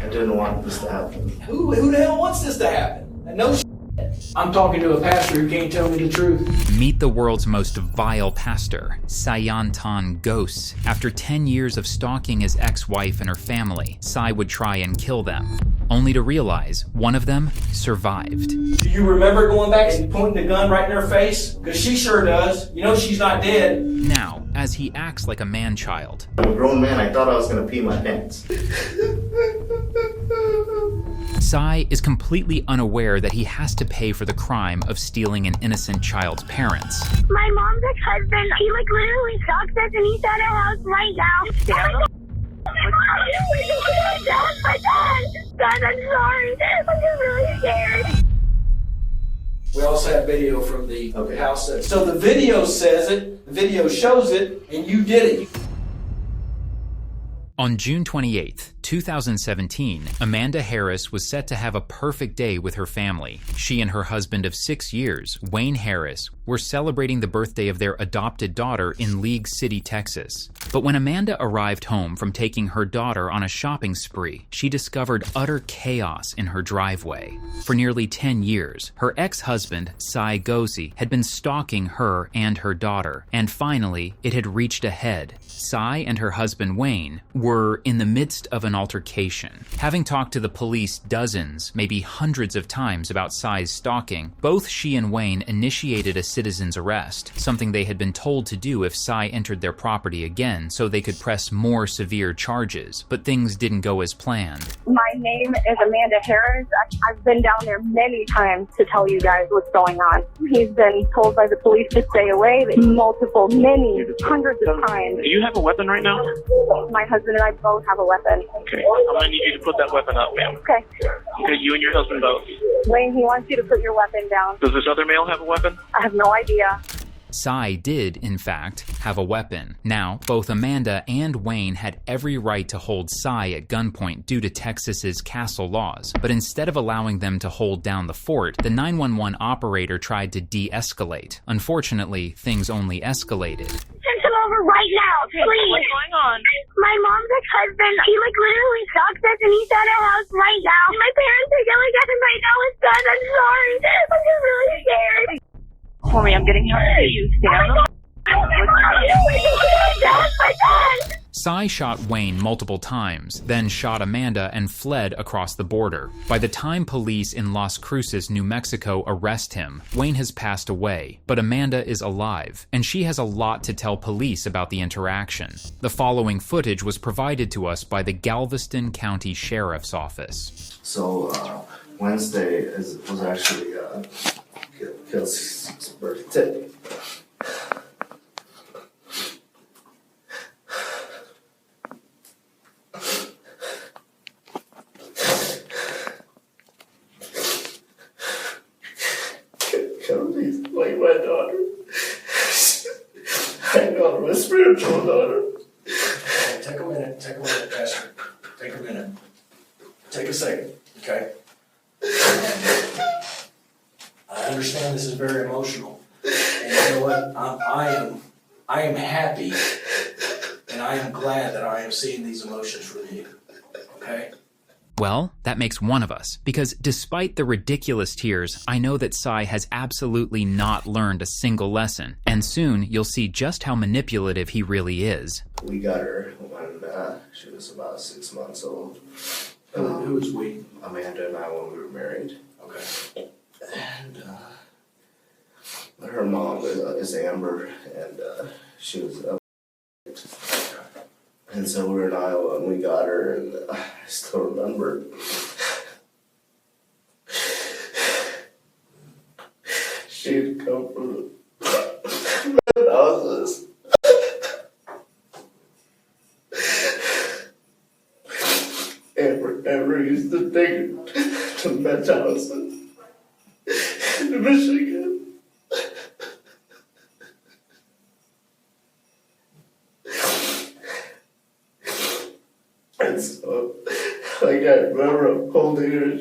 I didn't want this to happen. Who the hell wants this to happen? No shit. I'm talking to a pastor who can't tell me the truth. Meet the world's most vile pastor, Sayantan Ghosts. After 10 years of stalking his ex-wife and her family, Sai would try and kill them, only to realize one of them survived. Do you remember going back and pointing the gun right in her face? Because she sure does. You know she's not dead. Now, as he acts like a man-child, I'm a grown man, I thought I was gonna pee my pants. Sai is completely unaware that he has to pay for the crime of stealing an innocent child's parents. My mom's ex-husband, he literally stalks us and he's at our house right now. My dad, I'm sorry. I'm just really scared. We also have video from the house. So the video says it, the video shows it, and you did it. On June 28th, 2017, Amanda Harris was set to have a perfect day with her family. She and her husband of 6 years, Wayne Harris, were celebrating the birthday of their adopted daughter in League City, Texas. But when Amanda arrived home from taking her daughter on a shopping spree, she discovered utter chaos in her driveway. For nearly 10 years, her ex-husband, Sai Gozi, had been stalking her and her daughter, and finally, it had reached a head. Sai and her husband, Wayne, were in the midst of an altercation. Having talked to the police dozens, maybe hundreds of times about Sai's stalking, both she and Wayne initiated a citizen's arrest, something they had been told to do if Sai entered their property again so they could press more severe charges, but things didn't go as planned. My name is Amanda Harris. I've been down there many times to tell you guys what's going on. He's been told by the police to stay away many, hundreds of times. Do you have a weapon right now? My husband and I both have a weapon. Okay, I'm gonna need you to put that weapon up, ma'am. Okay. Okay, you and your husband both. Wayne, he wants you to put your weapon down. Does this other male have a weapon? I have no idea. Sai did, in fact, have a weapon. Now, both Amanda and Wayne had every right to hold Sai at gunpoint due to Texas's castle laws, but instead of allowing them to hold down the fort, the 911 operator tried to de-escalate. Unfortunately, things only escalated. Send him over right now, please. What's going on? My mom's ex-husband, he literally stalks us and he's at our house right now. My parents are yelling at him right now. His son, I'm sorry. I'm just really scared. Homie, I'm getting help for you. Stand up. Sai shot Wayne multiple times, then shot Amanda and fled across the border. By the time police in Las Cruces, New Mexico arrest him, Wayne has passed away, but Amanda is alive, and she has a lot to tell police about the interaction. The following footage was provided to us by the Galveston County Sheriff's Office. So, Wednesday was actually Kelsey's birthday. Kelsey's like my daughter. I know, my spiritual daughter. Okay, take a minute, Pastor. Take a minute. Take a second, okay? I understand this is very emotional. And you know what? I am happy and I am glad that I am seeing these emotions from you. Okay? Well, that makes one of us, because despite the ridiculous tears, I know that Sai has absolutely not learned a single lesson, and soon you'll see just how manipulative he really is. We got her when she was about 6 months old. Who was we? Amanda and I when we were married. Okay. And her mom is Amber, and she was and so we were in Iowa and we got her, and I still remember she'd come from the houses. Amber used to take her to men's houses in Michigan. And so, like, I remember holding her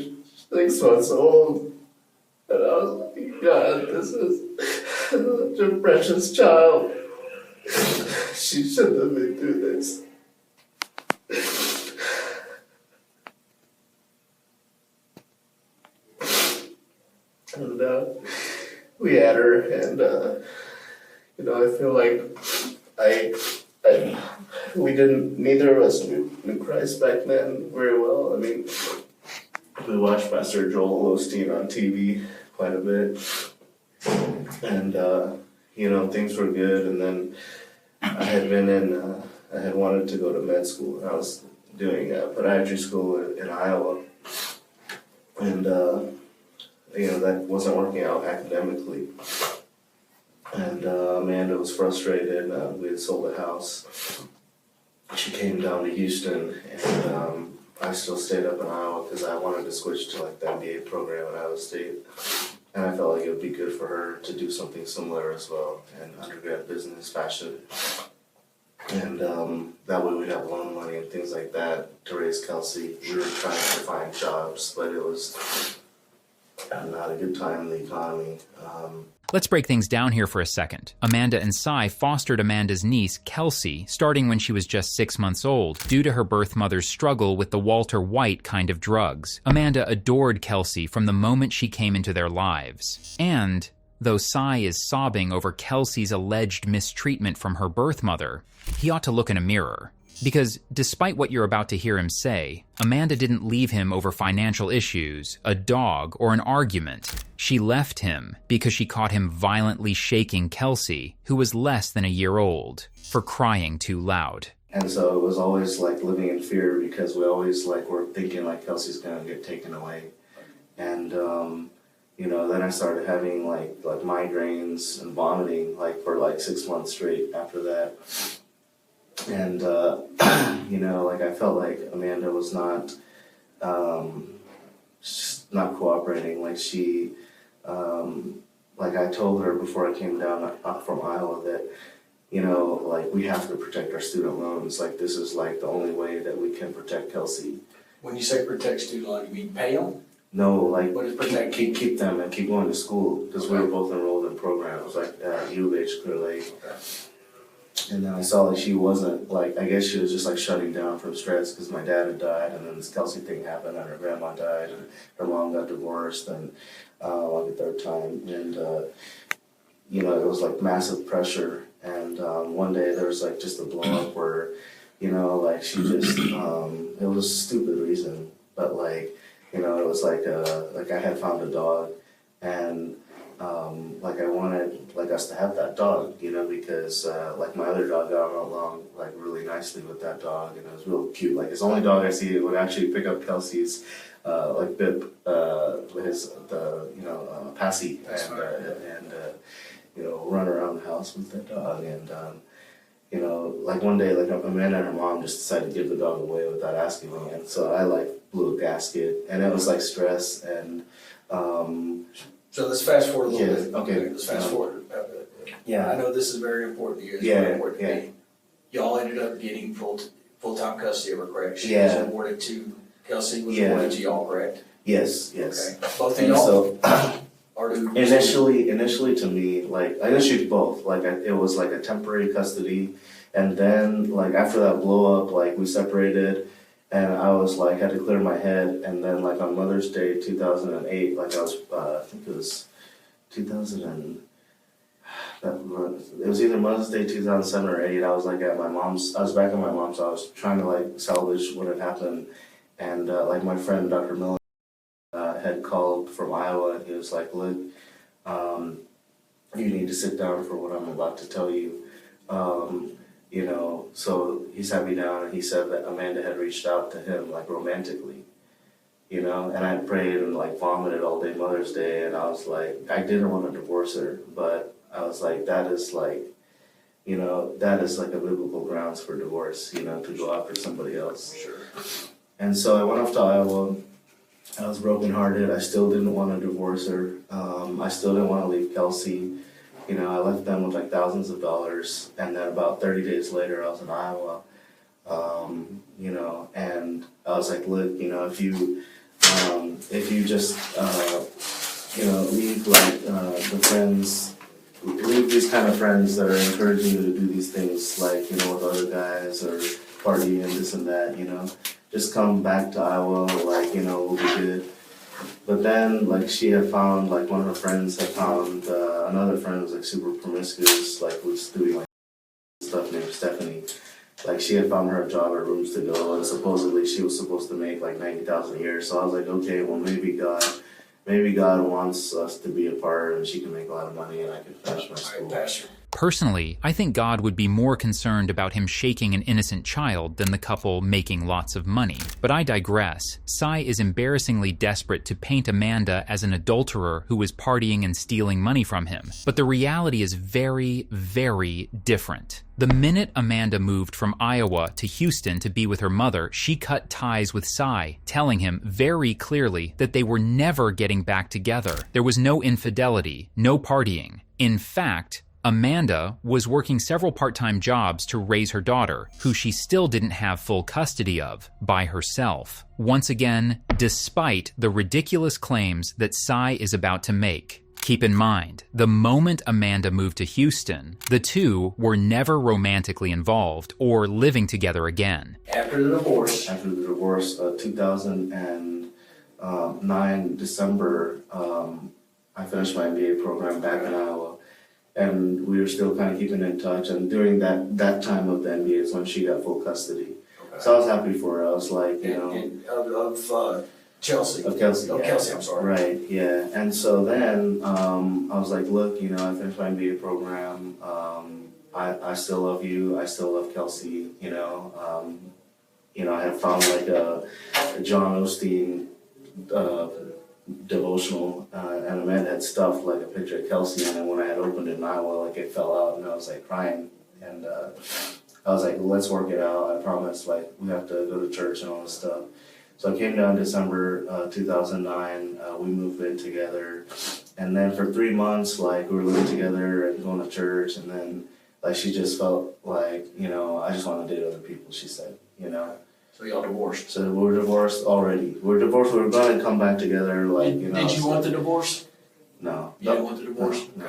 6 months old, and I was like, God, this is such a precious child. She shouldn't have been through this. And we had her, and I feel like neither of us knew Christ back then very well. I mean, we watched Pastor Joel Osteen on TV quite a bit, and things were good. And then I had wanted to go to med school. I was doing podiatry school in Iowa, and that wasn't working out academically. And Amanda was frustrated. We had sold a house. She came down to Houston, and I still stayed up in Iowa because I wanted to switch to like the MBA program at Iowa State. And I felt like it would be good for her to do something similar as well, in undergrad business, fashion. And that way we'd have loan money and things like that to raise Kelsey. We were trying to find jobs, but it was not a good time in the economy. Let's break things down here for a second. Amanda and Cy fostered Amanda's niece, Kelsey, starting when she was just 6 months old, due to her birth mother's struggle with the Walter White kind of drugs. Amanda adored Kelsey from the moment she came into their lives. And though Cy is sobbing over Kelsey's alleged mistreatment from her birth mother, he ought to look in a mirror. Because despite what you're about to hear him say, Amanda didn't leave him over financial issues, a dog, or an argument. She left him because she caught him violently shaking Kelsey, who was less than a year old, for crying too loud. And so it was always like living in fear because we always were thinking like Kelsey's gonna get taken away. And then I started having like migraines and vomiting for 6 months straight after that. And I felt like Amanda was not not cooperating. Like she I told her before I came down from Iowa that we have to protect our student loans. Like this is the only way that we can protect Kelsey. When you say protect student loan, you mean pay them? No, What is protect? keep them and keep going to school because we were both enrolled in programs like U of H, Clear Lake. Okay. And then I saw she wasn't I guess she was just shutting down from stress because my dad had died, and then this Kelsey thing happened, and her grandma died, and her mom got divorced, and a third time, and it was massive pressure. And one day there was just a blow up where, she just it was a stupid reason, but it was I had found a dog, and I wanted us to have that dog, because my other dog got along really nicely with that dog, and it was real cute. It's the only dog I see would actually pick up Kelsey's bip, Passy, and run around the house with that dog. And one day Amanda and her mom just decided to give the dog away without asking me, and so I blew a gasket, and it was stress and. So let's fast forward a little bit. Okay. Let's fast forward. Yeah. I know this is very important to you. It's Yeah, very important to yeah. me. Y'all ended up getting full-time custody of her, correct? She Yeah. was awarded to, Kelsey was Yeah. awarded to y'all, correct? Yes. Okay. Both of And y'all? so Or do initially to me, initially both, it was a temporary custody, and then after that blow up, we separated, and I was had to clear my head, and then on Mother's Day 2008, I was I think it was 2000 and it was either Mother's Day 2007 or 8. I was at my mom's. I was back at my mom's. I was trying to salvage what had happened, and my friend Dr. Miller had called from Iowa, and he was like, "Look, you need to sit down for what I'm about to tell you." So he sat me down and he said that Amanda had reached out to him romantically, and I prayed and vomited all day Mother's Day, and I was I didn't want to divorce her, but I was that is that is a biblical grounds for divorce, to go after somebody else. Sure. And so I went off to Iowa. I was brokenhearted. I still didn't want to divorce her. I still didn't want to leave Kelsey. I left them with thousands of dollars, and then about 30 days later, I was in Iowa. And I was look, if you just, leave the friends, leave these kind of friends that are encouraging you to do these things, with other guys or party and this and that, just come back to Iowa, we'll be good. But then, like, she had found, like, one of her friends had found another friend who was, like, super promiscuous, like, was doing, like, stuff named Stephanie. Like, she had found her a job at Rooms to Go, and supposedly she was supposed to make, like, 90,000 a year. So I was like, okay, well, maybe God wants us to be apart, and she can make a lot of money, and I can finish my school. Pastor. Personally, I think God would be more concerned about him shaking an innocent child than the couple making lots of money. But I digress. Cy is embarrassingly desperate to paint Amanda as an adulterer who was partying and stealing money from him. But the reality is very, very different. The minute Amanda moved from Iowa to Houston to be with her mother, she cut ties with Cy, telling him very clearly that they were never getting back together. There was no infidelity, no partying. In fact, Amanda was working several part-time jobs to raise her daughter, who she still didn't have full custody of, by herself. Once again, despite the ridiculous claims that Cy is about to make. Keep in mind, the moment Amanda moved to Houston, the two were never romantically involved or living together again. After the divorce, 2009 December, I finished my MBA program back in Iowa. And we were still kind of keeping in touch. And during that time of the MBA is when she got full custody. Okay. So I was happy for her. I was like, of Chelsea. Of Kelsey. Oh, yeah. Kelsey, I'm sorry. Right, yeah. And so then I was like, look, I finished my MBA program. I still love you. I still love Kelsey. I had found like a John Osteen devotional, and Amanda had stuffed like a picture of Kelsey, and then when I had opened it in Iowa, like it fell out, and I was like crying, and I was like, let's work it out. I promise, like we have to go to church and all this stuff. So I came down December 2009. We moved in together, and then for 3 months, like we were living together and going to church, and then like she just felt like, I just want to date other people. She said, So y'all divorced. So we're divorced already. We're divorced. We were going to come back together, like Did you want the divorce? No. You didn't want the divorce? No.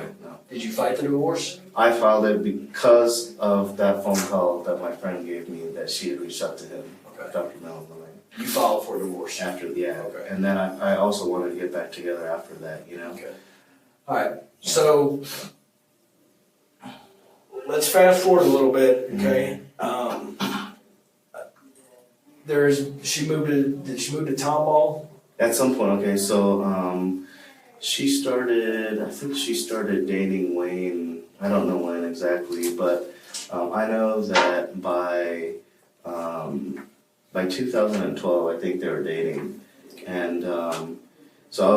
Did you fight the divorce? I filed it because of that phone call that my friend gave me that she had reached out to him, Dr. Mellon. You filed for divorce? Okay. And then I also wanted to get back together after that, Okay. All right. So let's fast forward a little bit, okay? Did she move to Tomball? At some point, okay, so I think she started dating Wayne. I don't know when exactly, but I know that by 2012, I think they were dating. And so I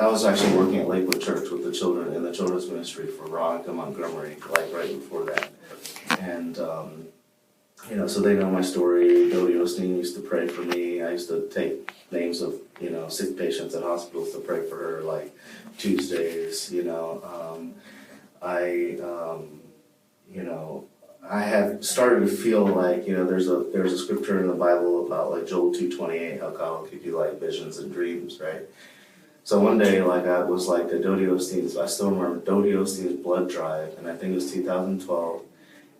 was actually working at Lakewood Church with the children in the children's ministry for Veronica Montgomery, like right before that. And so they know my story. Dodie Osteen used to pray for me. I used to take names of, sick patients at hospitals to pray for her, like Tuesdays, I had started to feel like, there's a scripture in the Bible about like Joel 2:28, how God will give you like visions and dreams, right? So one day, like I was like the Dodie Osteen's, I still remember Dodie Osteen's blood drive, and I think it was 2012,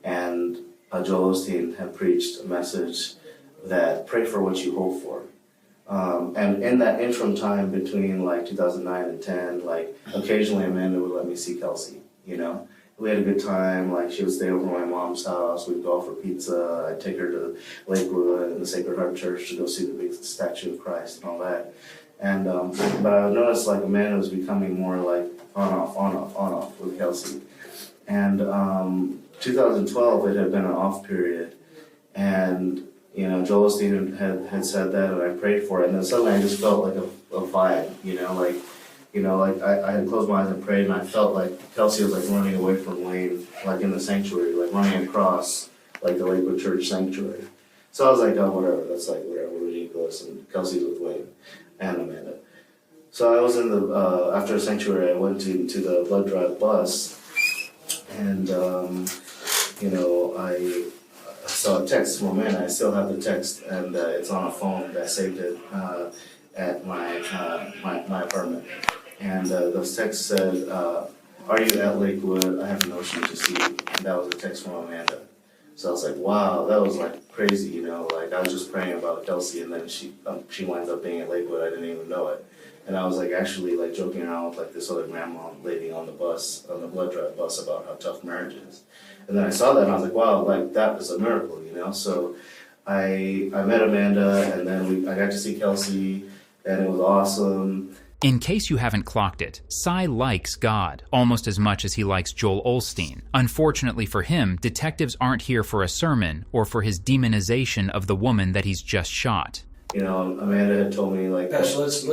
and Joel Osteen had preached a message that pray for what you hope for. And in that interim time between like 2009 and 10, like occasionally Amanda would let me see Kelsey, We had a good time, like she would stay over at my mom's house, we'd go out for pizza, I'd take her to Lakewood and the Sacred Heart Church to go see the big statue of Christ and all that. And, but I noticed like Amanda was becoming more like on off with Kelsey. And 2012, it had been an off period, and Joel Osteen had said that, and I prayed for it, and then suddenly I just felt like a vibe, I had closed my eyes and prayed, and I felt like Kelsey was like running away from Wayne, like in the sanctuary, like running across like the Lakewood Church sanctuary. So I was like, oh, whatever, that's like whatever, ridiculous, and Kelsey's with Wayne and Amanda. So I was in the after sanctuary, I went to the blood drive bus, and I saw a text from Amanda. I still have the text, and it's on a phone. I saved it at my apartment. And the text said, "Are you at Lakewood? I have a notion to see you." And that was a text from Amanda. So I was like, wow, that was like crazy, like I was just praying about Kelsey, and then she winds up being at Lakewood. I didn't even know it. And I was like actually like joking around with like this other grandma lady on the bus, on the blood drive bus, about how tough marriage is. And then I saw that and I was like, wow, like that is a miracle, you know? So I met Amanda, and then I got to see Kelsey, and it was awesome. In case you haven't clocked it, Cy likes God almost as much as he likes Joel Osteen. Unfortunately for him, detectives aren't here for a sermon or for his demonization of the woman that he's just shot. You know, Amanda had told me like. Gosh, let's.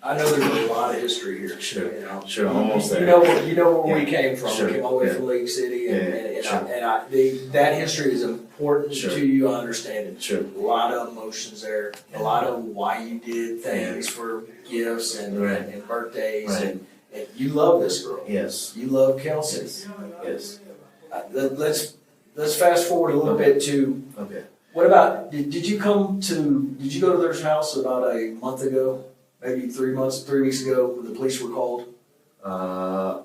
I know there's a lot of history here. Sure, you know? sure, almost there. You know where we came from. Sure, We came all the way from Lake City, that history is important to you understanding. Sure. A lot of emotions there. A lot of why you did things for gifts and birthdays, and you love this girl. Yes. You love Kelsey. Yes. Let's fast forward a little bit to. Okay. What about? Did you go to their house about a month ago? Maybe 3 weeks ago, when the police were called? Tell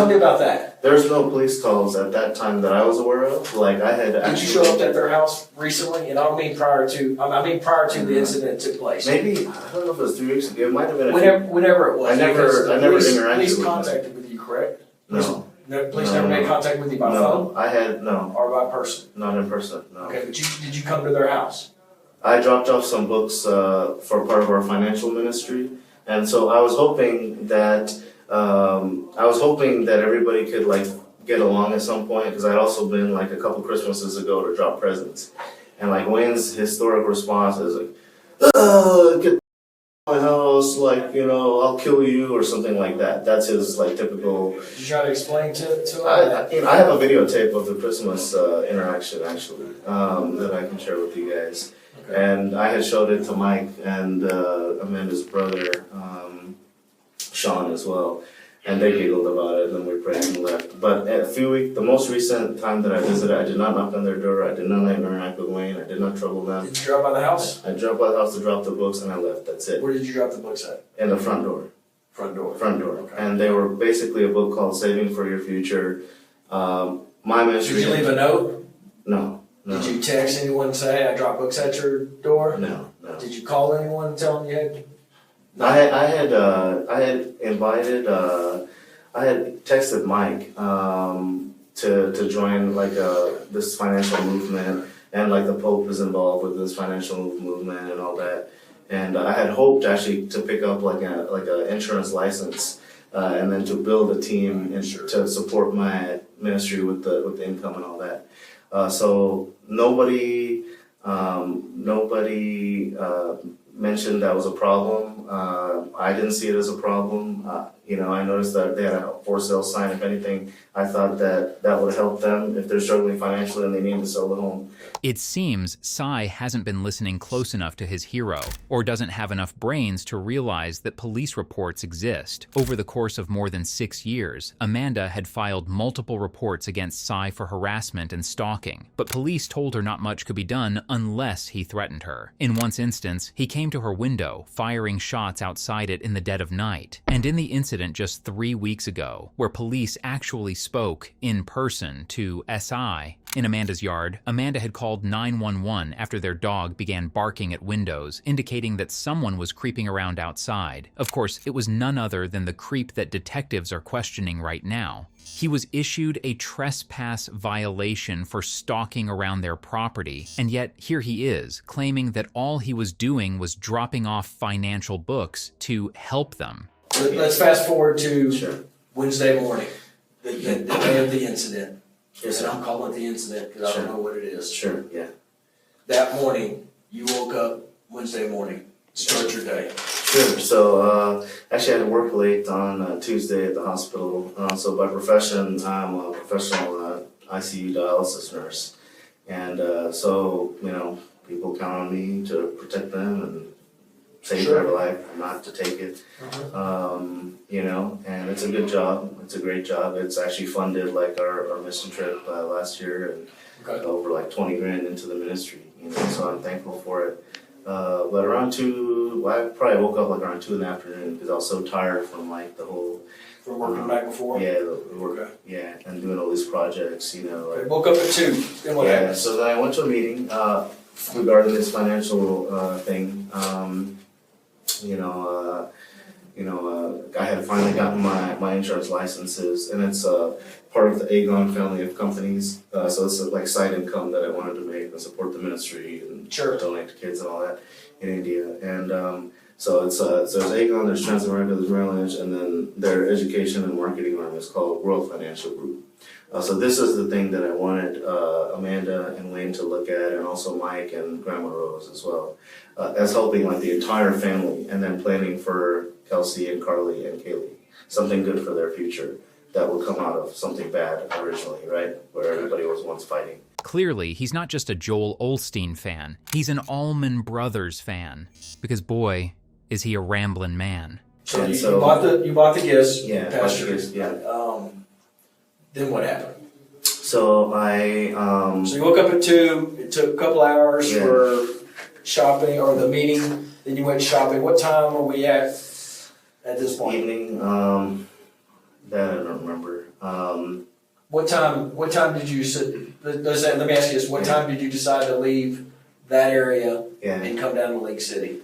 me about that. There's no police calls at that time that I was aware of. Like I had actually. Did you show up at their house recently? And I don't mean prior to. I mean prior to the incident took place. Maybe I don't know if it was 3 weeks ago. It might have been. Whenever it was. I never interacted Police with them. contacted with you, correct? No. Police never made contact with you by phone. I had no. Or by person. Not in person. No. Okay, but did you come to their house? I dropped off some books for part of our financial ministry, and so I was hoping that everybody could like get along at some point, because I'd also been like a couple Christmases ago to drop presents, and like Wayne's historic response is like, "Get my house, like, you know, I'll kill you," or something like that. That's his like typical. Did you try to explain to him? I have a videotape of the Christmas interaction actually that I can share with you guys. Okay. And I had showed it to Mike and Amanda's brother, Sean, as well. And they giggled about it, and then we prayed and left. But the most recent time that I visited, I did not knock on their door. I did not interact with Wayne. I did not trouble them. Did you drop by the house? I dropped by the house to drop the books, and I left. That's it. Where did you drop the books at? In the front door. Front door. Front door. Okay. And they were basically a book called Saving for Your Future. My ministry. Did you leave a note? No. No. Did you text anyone and say, "I dropped books at your door"? No. Did you call anyone and tell them you had? No. I had texted Mike to join like this financial movement, and like the Pope is involved with this financial movement and all that. And I had hoped actually to pick up like a insurance license, and then to build a team and to support my ministry with the income and all that. So nobody mentioned that was a problem. I didn't see it as a problem. I noticed that they had a for sale sign. If anything, I thought that would help them if they're struggling financially and they need to sell the home. It seems Cy hasn't been listening close enough to his hero, or doesn't have enough brains to realize that police reports exist. Over the course of more than 6 years, Amanda had filed multiple reports against Cy for harassment and stalking, but police told her not much could be done unless he threatened her. In one instance, he came to her window, firing shots outside it in the dead of night. And in the incident just 3 weeks ago, where police actually spoke in person to SI in Amanda's yard, Amanda had called 911 after their dog began barking at windows, indicating that someone was creeping around outside. Of course, it was none other than the creep that detectives are questioning right now. He was issued a trespass violation for stalking around their property, and yet here he is, claiming that all he was doing was dropping off financial books to help them. Let's fast forward to Wednesday morning, the day of the incident. Yes, sir. And I'm calling it the incident because I don't know what it is. Sure, yeah. That morning, you woke up Wednesday morning. Start your day. Sure. So actually I had to work late on Tuesday at the hospital. So by profession, I'm a professional ICU dialysis nurse. And so, people count on me to protect them and save their life, not to take it. And it's a good job. It's a great job. It's actually funded like our mission trip last year, and over like 20 grand into the ministry. So I'm thankful for it. But around 2, I probably woke up like around 2 in the afternoon because I was so tired from like the whole. From working back before? Yeah, the work. Yeah, and doing all these projects, Like, woke up at 2. Then what happened? So then I went to a meeting regarding this financial thing. finally gotten my insurance licenses, and it's part of the Aegon family of companies. So it's like side income that I wanted to make and support the ministry and Sure. donate to kids and all that in India. And so it's so there's Aegon, there's Transamerica, there's Merrill Lynch, and then their education and marketing arm is called World Financial Group. So this is the thing that I wanted Amanda and Wayne to look at, and also Mike and Grandma Rose as well, as helping like the entire family, and then planning for Kelsey and Carly and Kaylee, something good for their future that will come out of something bad originally, right? Where everybody was once fighting. Clearly, he's not just a Joel Osteen fan. He's an Allman Brothers fan. Because boy, is he a ramblin' man. So you bought the gifts, Yeah, Pastor. gifts, yeah. Then what happened? So I So you woke up at 2. It took a couple hours Yeah. for shopping or the meeting. Then you went shopping. What time are we at this point? evening, that I don't remember. What time did you let me ask you this. What time did you decide to leave that area Yeah. and come down to Lake City?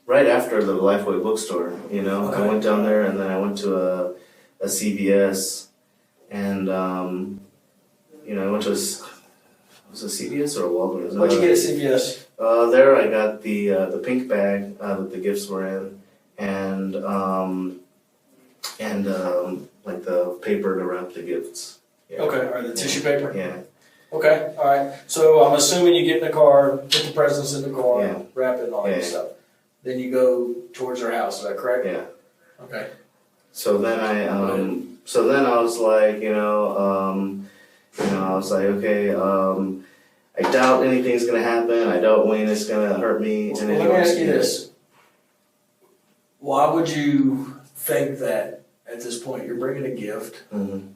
Right after the Lifeway bookstore, you know, Okay. I went down there and then I went to a CVS, and you know, I went to was it a CVS or a Walgreens? What'd you get at CVS? There I got the pink bag that the gifts were in, and like the paper to wrap the gifts. Yeah. Okay, or the tissue paper? Yeah. Okay, all right. So I'm assuming you get in the car, put the presents in the car, Yeah. wrap it and all that Yeah. stuff. Then you go towards her house, is that correct? Yeah. Okay. So then I was like, I was like, okay, I doubt anything's gonna happen. I doubt Wayne is gonna hurt me. Well, And let me ask you this. Why would you think that at this point you're bringing a gift? Mm-hmm.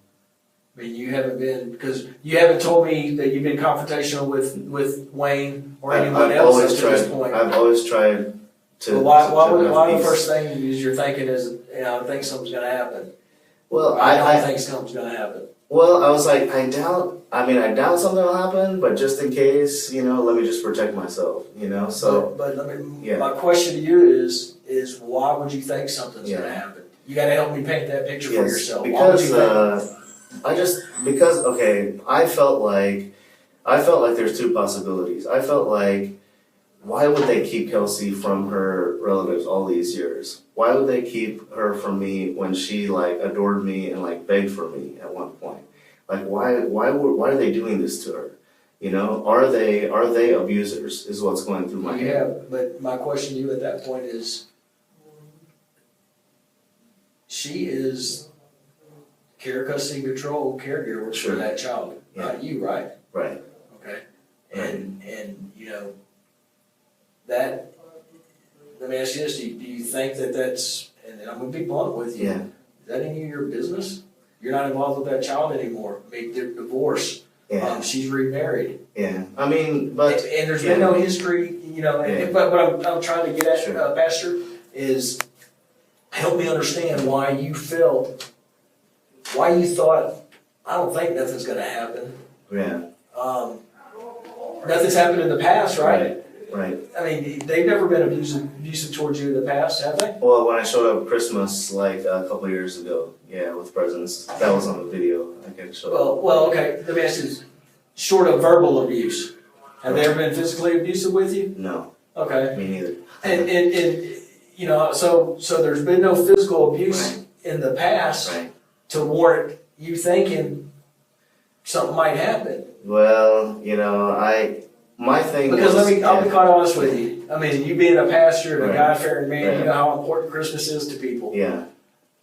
I mean, you haven't told me that you've been confrontational with Wayne or anyone else up to this point. I've always tried to. But why have the peace. first thing is you're thinking is, I think something's going to happen. Well, I I don't think something's going to happen. Well, I was like, I doubt something will happen, but just in case, let me just protect myself, so. But let me, Yeah. my question to you is why would you think something's going to Yeah. happen? You got to help me paint that picture for Yes, yourself. Why would you think? I felt like there's two possibilities. I felt like, why would they keep Kelsey from her relatives all these years? Why would they keep her from me when she adored me and begged for me at one point? Why are they doing this to her? Are they abusers is what's going through my head. Yeah, but my question to you at that point is, she is care, custody, control caregiver Sure. for that child, not you, right? Right. Okay. And that, let me ask you this, do you think that that's, and I'm gonna be blunt with you, Yeah. is that any of your business? You're not involved with that child anymore, make their divorce, Yeah. she's remarried. Yeah. I mean, but. And there's been no history, but what I'm trying to get at, Sure. Pastor, is help me understand why you thought, I don't think nothing's gonna happen. Yeah. Nothing's happened in the past, right? Right. I mean, they've never been abusive towards you in the past, have they? Well, when I showed up Christmas a couple of years ago, with presents, that was on the video. I can show. Well, okay, let me ask you this. Short of verbal abuse, have they ever been physically abusive with you? No, Okay. me neither. And so there's been no physical abuse in the past Right. to warrant you thinking something might happen. Well, my thing Because was, I'll be quite honest with you. I mean, you being a pastor and a Right. God-fearing man, Right. you know how important Christmas is to people. Yeah.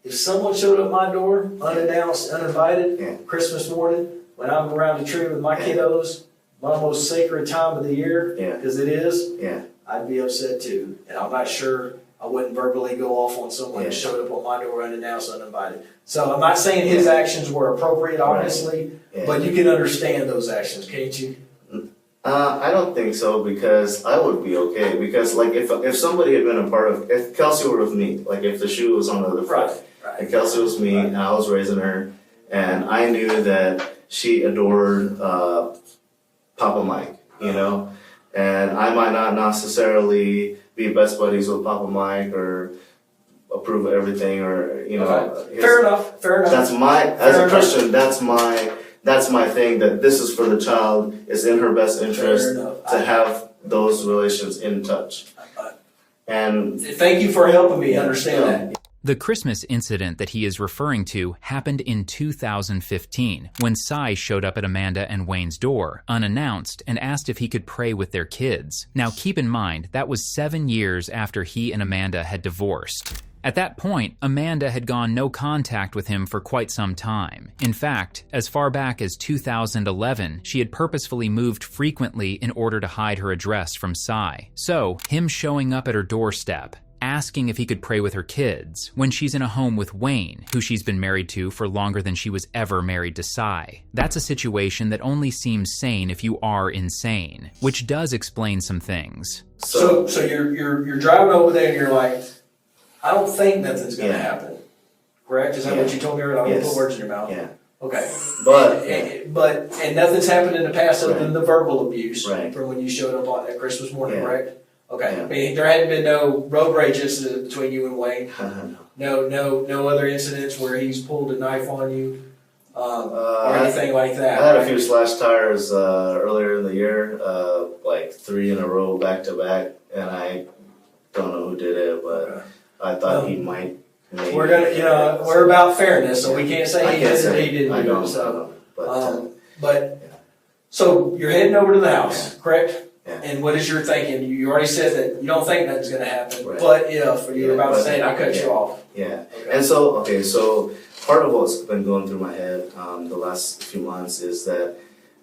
If someone showed up my door, unannounced, uninvited, Yeah. Christmas morning, when I'm around the tree with my kiddos, my most sacred time of the year, Yeah. because it is, Yeah. I'd be upset too. And I'm not sure I wouldn't verbally go off on someone who Yeah. showed up on my door unannounced, uninvited. So I'm not saying his actions were appropriate, obviously, Yeah. but you can understand those actions, can't you? I don't think so, because I would be okay. Because if somebody had been if Kelsey were with me, if the shoe was on the other foot, Right. and Kelsey was me, and I was raising her, and I knew that she adored Papa Mike, and I might not necessarily be best buddies with Papa Mike or approve of everything, or Okay. Fair enough. That's as a Christian, that's my thing, that this is for the child. It's in her best interest to have those relations in touch. And thank you for helping me understand that. The Christmas incident that he is referring to happened in 2015 when Cy showed up at Amanda and Wayne's door, unannounced, and asked if he could pray with their kids. Now keep in mind, that was 7 years after he and Amanda had divorced. At that point, Amanda had gone no contact with him for quite some time. In fact, as far back as 2011, she had purposefully moved frequently in order to hide her address from Cy. So, him showing up at her doorstep, asking if he could pray with her kids, when she's in a home with Wayne, who she's been married to for longer than she was ever married to Cy. That's a situation that only seems sane if you are insane, which does explain some things. So you're driving over there and you're like, I don't think nothing's going to happen. Correct? Is that what you told me earlier? I won't put words in your mouth. Yeah. Okay. But and nothing's happened in the past other than the verbal abuse from when you showed up on that Christmas morning, right? Okay. Yeah. I mean, there hadn't been no road rage incident between you and Wayne. No other incidents where he's pulled a knife on you, or anything like that. I had a few slashed tires earlier in the year, like 3 in a row back to back, and I don't know who did it, but I thought he might. Maybe. We're about fairness, so we can't say he did it. He didn't do it. So, so you're heading over to the house, correct? Yeah. And what is your thinking? You already said that you don't think nothing's going to happen, but if you're about to say it, I cut you off. Yeah. Okay. And so part of what's been going through my head the last few months is that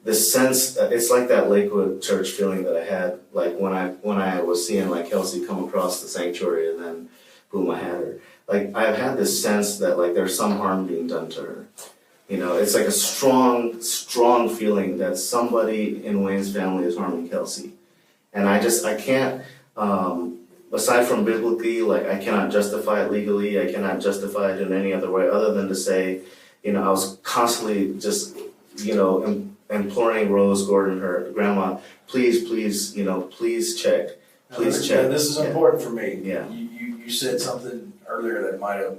this sense, it's like that Lakewood church feeling that I had, like when I was seeing like Kelsey come across the sanctuary and then boom, I had her. Like I've had this sense that like there's some harm being done to her. It's like a strong feeling that somebody in Wayne's family is harming Kelsey. And I can't, aside from biblically, like I cannot justify it legally, I cannot justify it in any other way other than to say, I was constantly just, imploring Rose Gordon, her grandma, please, please check. Please check. This is important for me. Yeah. You said something earlier that might have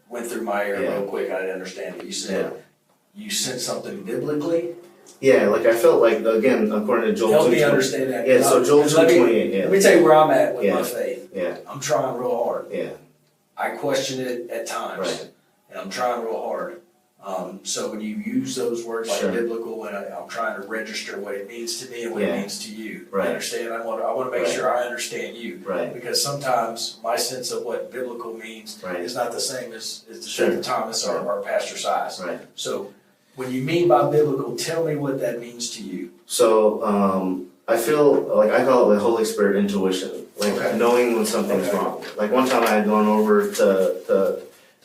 went through my ear real quick. I didn't understand it. You said you sent something biblically. Yeah, like I felt like, again, according to Joel 2:28. Help me understand that. Yeah, so Joel 2:28. Let me tell you where I'm at with my faith. Yeah. I'm trying real hard. Yeah. I question it at times, and I'm trying real hard. So when you use those words like biblical, and I'm trying to register what it means to me and what it means to you. Right. You understand? I want to make sure I understand you. Right. Because sometimes my sense of what biblical means is not the same as the Bishop Thomas or Pastor Size. Right. So when you mean by biblical, tell me what that means to you. So I feel like I call it the Holy Spirit intuition, like knowing when something's wrong. Like one time I had gone over to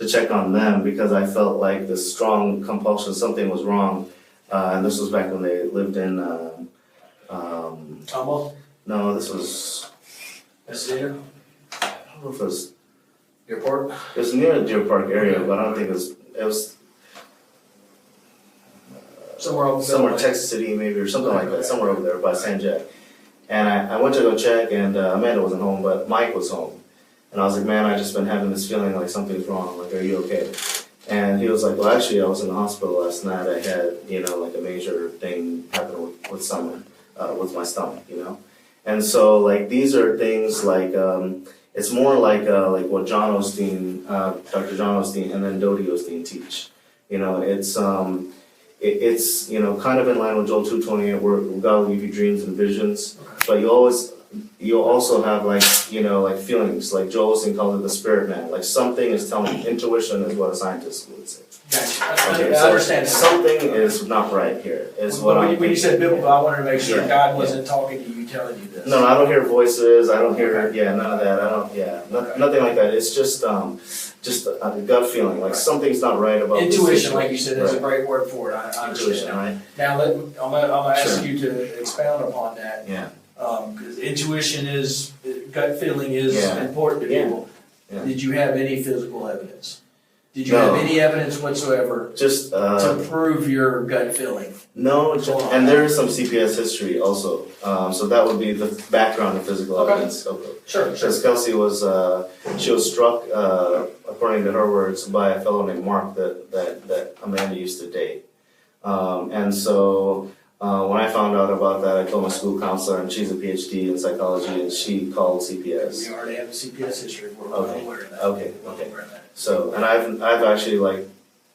check on them because I felt like this strong compulsion, something was wrong. And this was back when they lived in Tomo? No, this was Deer? I don't know if it was Deer Park? It was near the Deer Park area, but I don't think it was somewhere Texas City maybe, or something like that, somewhere over there by San Jack. And I went to go check, and Amanda wasn't home, but Mike was home. And I was like, man, I just been having this feeling like something's wrong. Like, are you okay? And he was like, well, actually, I was in the hospital last night. I had, like a major thing happen with someone, with my stomach, And so, like, these are things like, it's more like what John Osteen, Dr. John Osteen, and then Dodie Osteen teach. It's kind of in line with Joel 2:28, where God will give you dreams and visions, but you'll also have like feelings, like Joel Osteen called it the spirit man, like something is telling you. Intuition is what a scientist would say. Gotcha. Okay, I understand that. Something is not right here. When you said biblical, I wanted to make sure God wasn't talking to you, telling you this. No, I don't hear voices. I don't hear none of that. Nothing like that. It's just a gut feeling, like something's not right about intuition, like you said, is a great word for it. I intuition, understand. Now, I'm gonna ask you to expound upon that. Yeah. Because intuition gut feeling is important to people. Yeah. Did you have any physical evidence? Did you have any evidence whatsoever Just to prove your gut feeling? no, and there is some CPS history also. So that would be the background of physical evidence. Okay. Sure. Because Kelsey was she was struck, according to her words, by a fellow named Mark that Amanda used to date. And so when I found out about that, I told my school counselor, and she's a PhD in psychology, and she called CPS. We already have a CPS history. We're well aware of that. Okay. We're well aware of that. So, and I've actually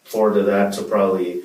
forwarded that to probably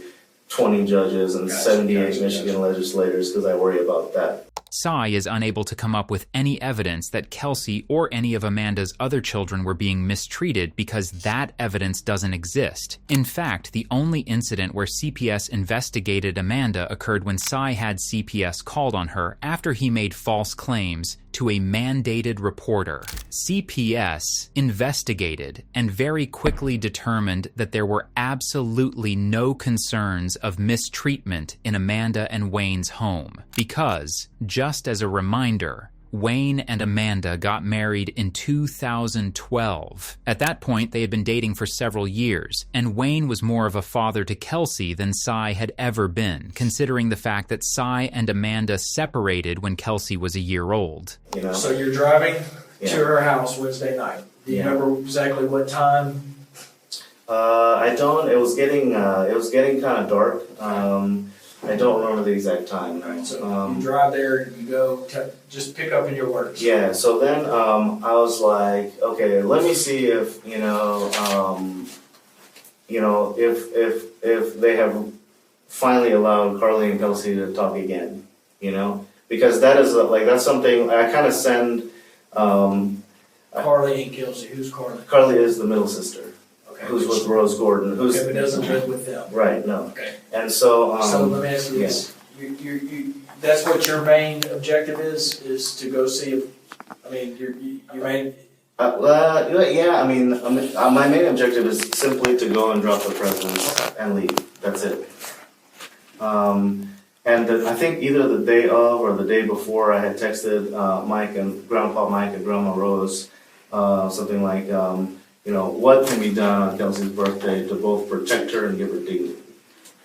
20 judges and 78 Michigan legislators because I worry about that. Cy is unable to come up with any evidence that Kelsey or any of Amanda's other children were being mistreated because that evidence doesn't exist. In fact, the only incident where CPS investigated Amanda occurred when Cy had CPS called on her after he made false claims to a mandated reporter. CPS investigated and very quickly determined that there were absolutely no concerns of mistreatment in Amanda and Wayne's home because, just as a reminder, Wayne and Amanda got married in 2012. At that point, they had been dating for several years, and Wayne was more of a father to Kelsey than Cy had ever been, considering the fact that Cy and Amanda separated when Kelsey was a year old. You know? So you're driving to her house Wednesday night. Do you remember exactly what time? I don't. It was getting kind of dark. I don't remember the exact time. Right, so you drive there, you go, just pick up in your words. Yeah, so then I was like, okay, let me see if, if they have finally allowed Carly and Kelsey to talk again, because that is that's something I kind of send. Carly and Kelsey, who's Carly? Carly is the middle sister. Okay. Who's with Rose Gordon? Who's but doesn't live with them. Right? No. Okay. And so. So let me ask you this: you that's what your main objective is to go see if, your main. Yeah, my main objective is simply to go and drop the presents and leave. That's it. I think either the day of or the day before, I had texted Grandpa Mike and Grandma Rose, something like, what can be done on Kelsey's birthday to both protect her and give her dignity.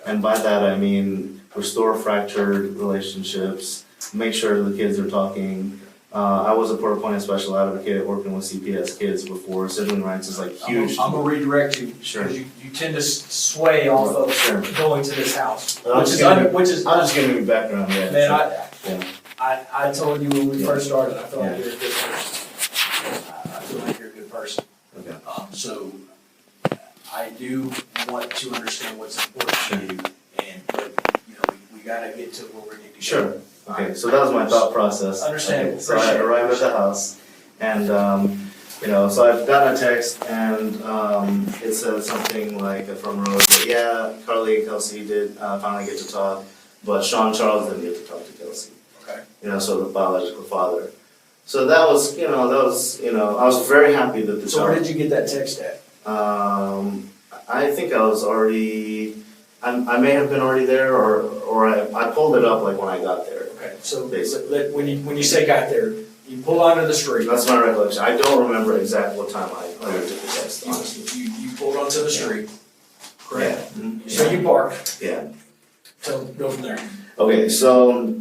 And by that I mean restore fractured relationships, make sure the kids are talking. I was a Port Point special advocate working with CPS kids before. Sibling rights is huge. I'm gonna redirect you. Sure. Because you tend to sway off of going to this house, I'm just giving you background. Yeah. Man, I told you when we first started, I feel like you're a good person. I feel like you're a good person. Okay. So I do want to understand what's important to you, and we gotta get to where we need to go. Sure. Okay, so that was my thought process. Understandable. Okay, so I arrived at the house, and so I've gotten a text, and it said something from Rose that Carly and Kelsey did finally get to talk, but Sean Charles didn't get to talk to Kelsey. Okay. So the biological father. So that was, I was very happy that the So where did you get that text at? I think I was already. I may have been already there, or I pulled it up when I got there. Okay, so when you say got there, you pull onto the street. That's my recollection. I don't remember exactly what time I took the test, honestly. You pulled onto the street, correct? Yeah. Mm-hmm. So you park. Yeah. So go from there. Okay, so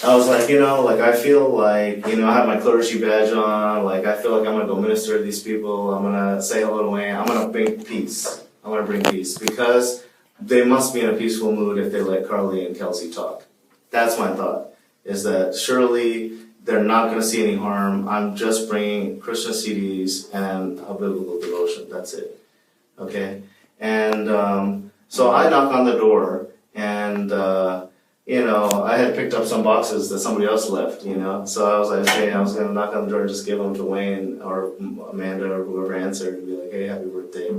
I was I feel I have my clergy badge on. I feel like I'm gonna go minister to these people. I'm gonna say hello to Wayne. I'm gonna bring peace. Because they must be in a peaceful mood if they let Carly and Kelsey talk. That's my thought, is that surely they're not going to see any harm. I'm just bringing Christian CDs and a biblical devotion. That's it. Okay? And so I knock on the door, and, I had picked up some boxes that somebody else left, So I was okay, I was going to knock on the door and just give them to Wayne or Amanda or whoever answered and be like, hey, happy birthday.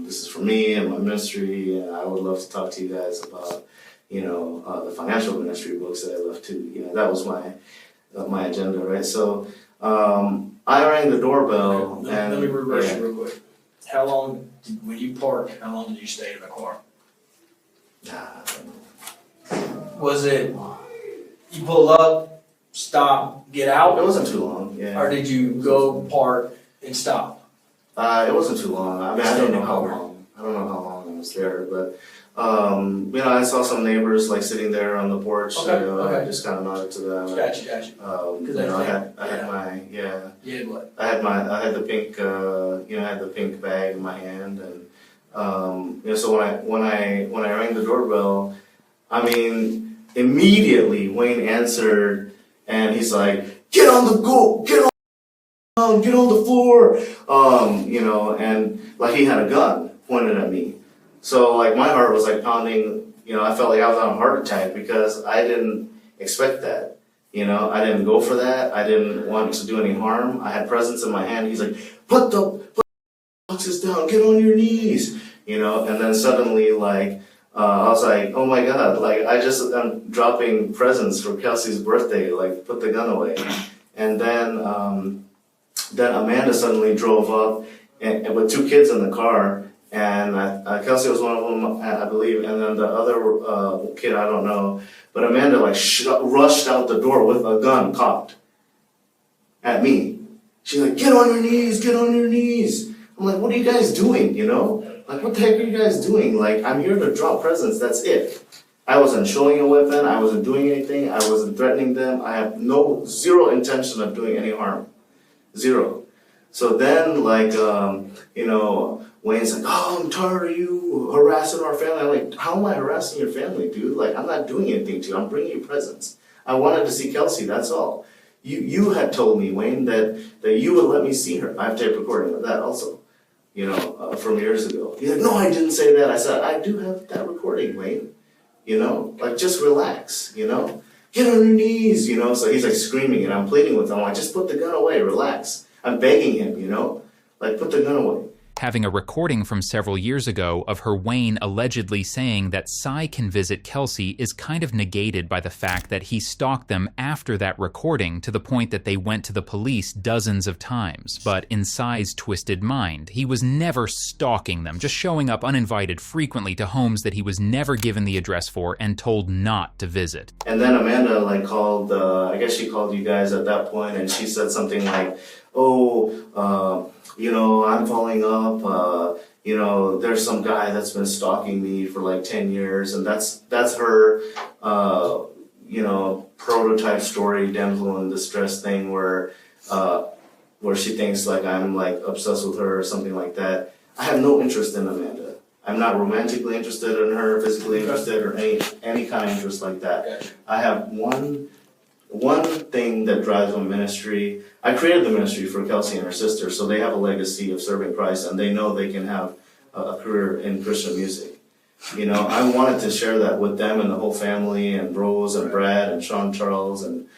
This is for me and my ministry, and I would love to talk to you guys about, the financial ministry books that I left too. That was my agenda, right? So I rang the doorbell. Let me reverse you real quick. How long, when you parked, how long did you stay in the car? Was it, you pull up, stop, get out? It wasn't too long, yeah. Or did you go park and stop? It wasn't too long. I mean, I don't know how long. I was there, but I saw some neighbors like sitting there on the porch. Okay, okay. I just kind of nodded to them. Gotcha. I had my You had what? I had the pink I had the pink bag in my hand, and so when I rang the doorbell, I mean, immediately Wayne answered, and he's like, get on the floor, and like he had a gun pointed at me. So like my heart was like pounding, I felt like I was on a heart attack because I didn't expect that. I didn't go for that. I didn't want to do any harm. I had presents in my hand. He's like, put the boxes down, get on your knees, and then suddenly like, I was like, oh my God, like I'm dropping presents for Kelsey's birthday, like put the gun away. And then Amanda suddenly drove up and with two kids in the car, and Kelsey was one of them, I believe, and then the other kid, I don't know, but Amanda like rushed out the door with a gun cocked at me. She's like, get on your knees. I'm like, what are you guys doing, Like, what the heck are you guys doing? Like, I'm here to drop presents, that's it. I wasn't showing a weapon, I wasn't doing anything, I wasn't threatening them, I have zero intention of doing any harm. Zero. So then, like, Wayne's like, oh, I'm tired of you harassing our family. I'm like, how am I harassing your family, dude? Like, I'm not doing anything to you, I'm bringing you presents. I wanted to see Kelsey, that's all. You had told me, Wayne, that you would let me see her. I have tape recording of that also, from years ago. He's like, no, I didn't say that. I said, I do have that recording, Wayne. Like just relax, get on your knees, So he's like screaming and I'm pleading with him. I'm like, just put the gun away, relax. I'm begging him, like put the gun away. Having a recording from several years ago of her Wayne allegedly saying that Cy can visit Kelsey is kind of negated by the fact that he stalked them after that recording to the point that they went to the police dozens of times. But in Cy's twisted mind, he was never stalking them, just showing up uninvited frequently to homes that he was never given the address for and told not to visit. And then Amanda like called, I guess she called you guys at that point, and she said something like, I'm following up, there's some guy that's been stalking me for like 10 years, and that's her, prototype story, damsel in distress thing where she thinks like I'm like obsessed with her or something like that. I have no interest in Amanda. I'm not romantically interested in her, physically interested, or any kind of interest like that. I have one thing that drives my ministry. I created the ministry for Kelsey and her sister, so they have a legacy of serving Christ, and they know they can have a career in Christian music. I wanted to share that with them and the whole family, and Rose and Brad and Sean Charles and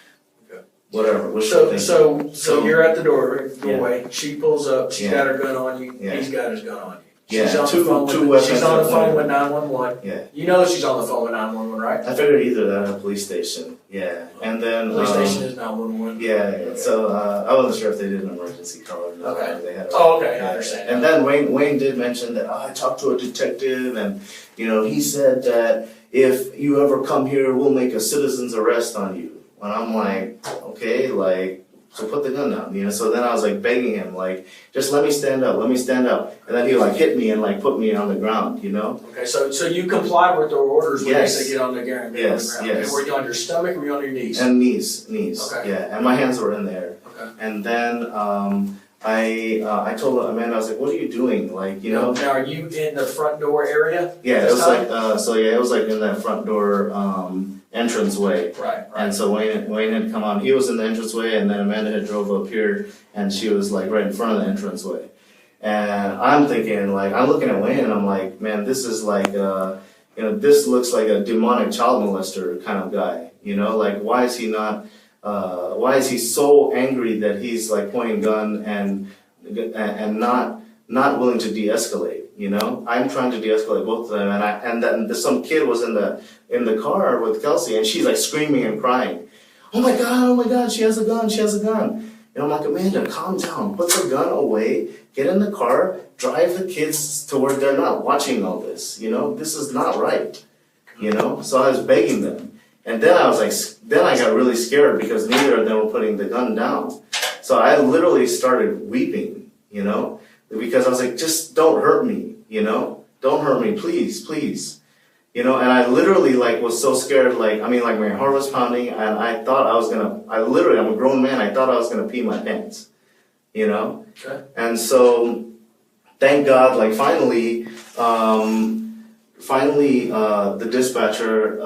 whatever. So you're at the doorway. Yeah. She pulls up. She's got her gun on you. Yeah. He's got his gun on you. Yeah, She's on the phone with 911. Yeah. You know she's on the phone with 911, right? I figured either that or a police station. Yeah. And then Police station is 911. Yeah. So I wasn't sure if they did an emergency call or not. Okay. They had okay, I understand. And then Wayne did mention that I talked to a detective, and he said that if you ever come here, we'll make a citizen's arrest on you. And I'm like, okay, like, so put the gun down, So then I was like begging him, like, just let me stand up. And then he like hit me and like put me on the ground, Okay, so you complied with their orders when Yes. they say get on the ground. Yes. Okay, were you on your stomach or were you on your knees? And knees. Okay. Yeah, and my hands were in there. Okay. And then I told Amanda, I was like, what are you doing? Like, Now, are you in the front door area? Yeah, it was like, it was like in that front door entranceway. Right. And so Wayne had come on. He was in the entranceway, and then Amanda had drove up here, and she was like right in front of the entranceway. And I'm thinking, like, I'm looking at Wayne, and I'm like, man, this is like, this looks like a demonic child molester kind of guy. Like, why is he not? Why is he so angry that he's like pointing gun and not willing to de-escalate? I'm trying to de-escalate both of them, and then some kid was in the car with Kelsey, and she's like screaming and crying, oh my God, she has a gun. And I'm like, Amanda, calm down, put the gun away, get in the car, drive the kids to where they're not watching all this. This is not right. So I was begging them, and then I got really scared because neither of them were putting the gun down. So I literally started weeping. because I was like, just don't hurt me, don't hurt me, please, please. And I literally like was so scared, like my heart was pounding, and I thought I'm a grown man, I thought I was gonna pee my pants, Okay. And so, thank God, like finally, the dispatcher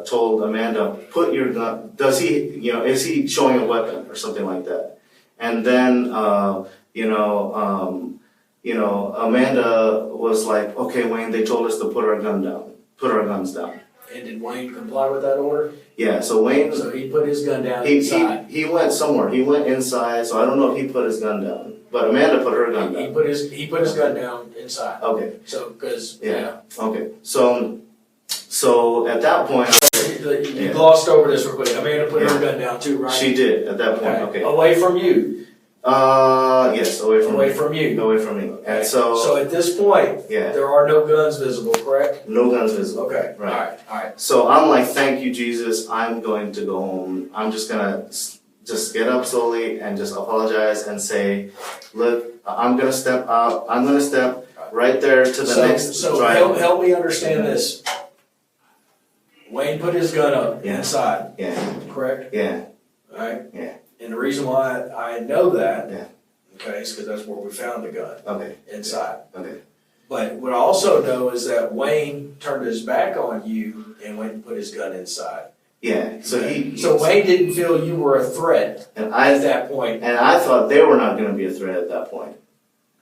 told Amanda, put your gun, is he showing a weapon or something like that? And then, Amanda was like, okay, Wayne, they told us to put our guns down. And did Wayne comply with that order? Yeah, so Wayne, So he put his gun down inside. he went somewhere, he went inside, so I don't know if he put his gun down, but Amanda put her gun He down. put his gun down inside. Okay, So, yeah, okay, so at that point, You glossed over this real quick. Amanda put her gun down too, right? she did, at that point, okay. Away from you. Yes, away from me. Away from you. Away from me. And so at this point, yeah, there are no guns visible, correct? no guns visible. Okay. Right. All right. So I'm like, thank you, Jesus. I'm going to go home. I'm just gonna just get up slowly and just apologize and say, look, I'm gonna step out. I'm gonna step right there to the next driveway. Help me understand this. Wayne put his gun up inside. Yeah. Correct? Yeah. All right? Yeah. And the reason why I know that, Yeah. okay, is because that's where we found the gun. Okay. Inside. Okay. But what I also know is that Wayne turned his back on you and went and put his gun inside. Yeah. So Wayne didn't feel you were a threat at that point. And I thought they were not going to be a threat at that point.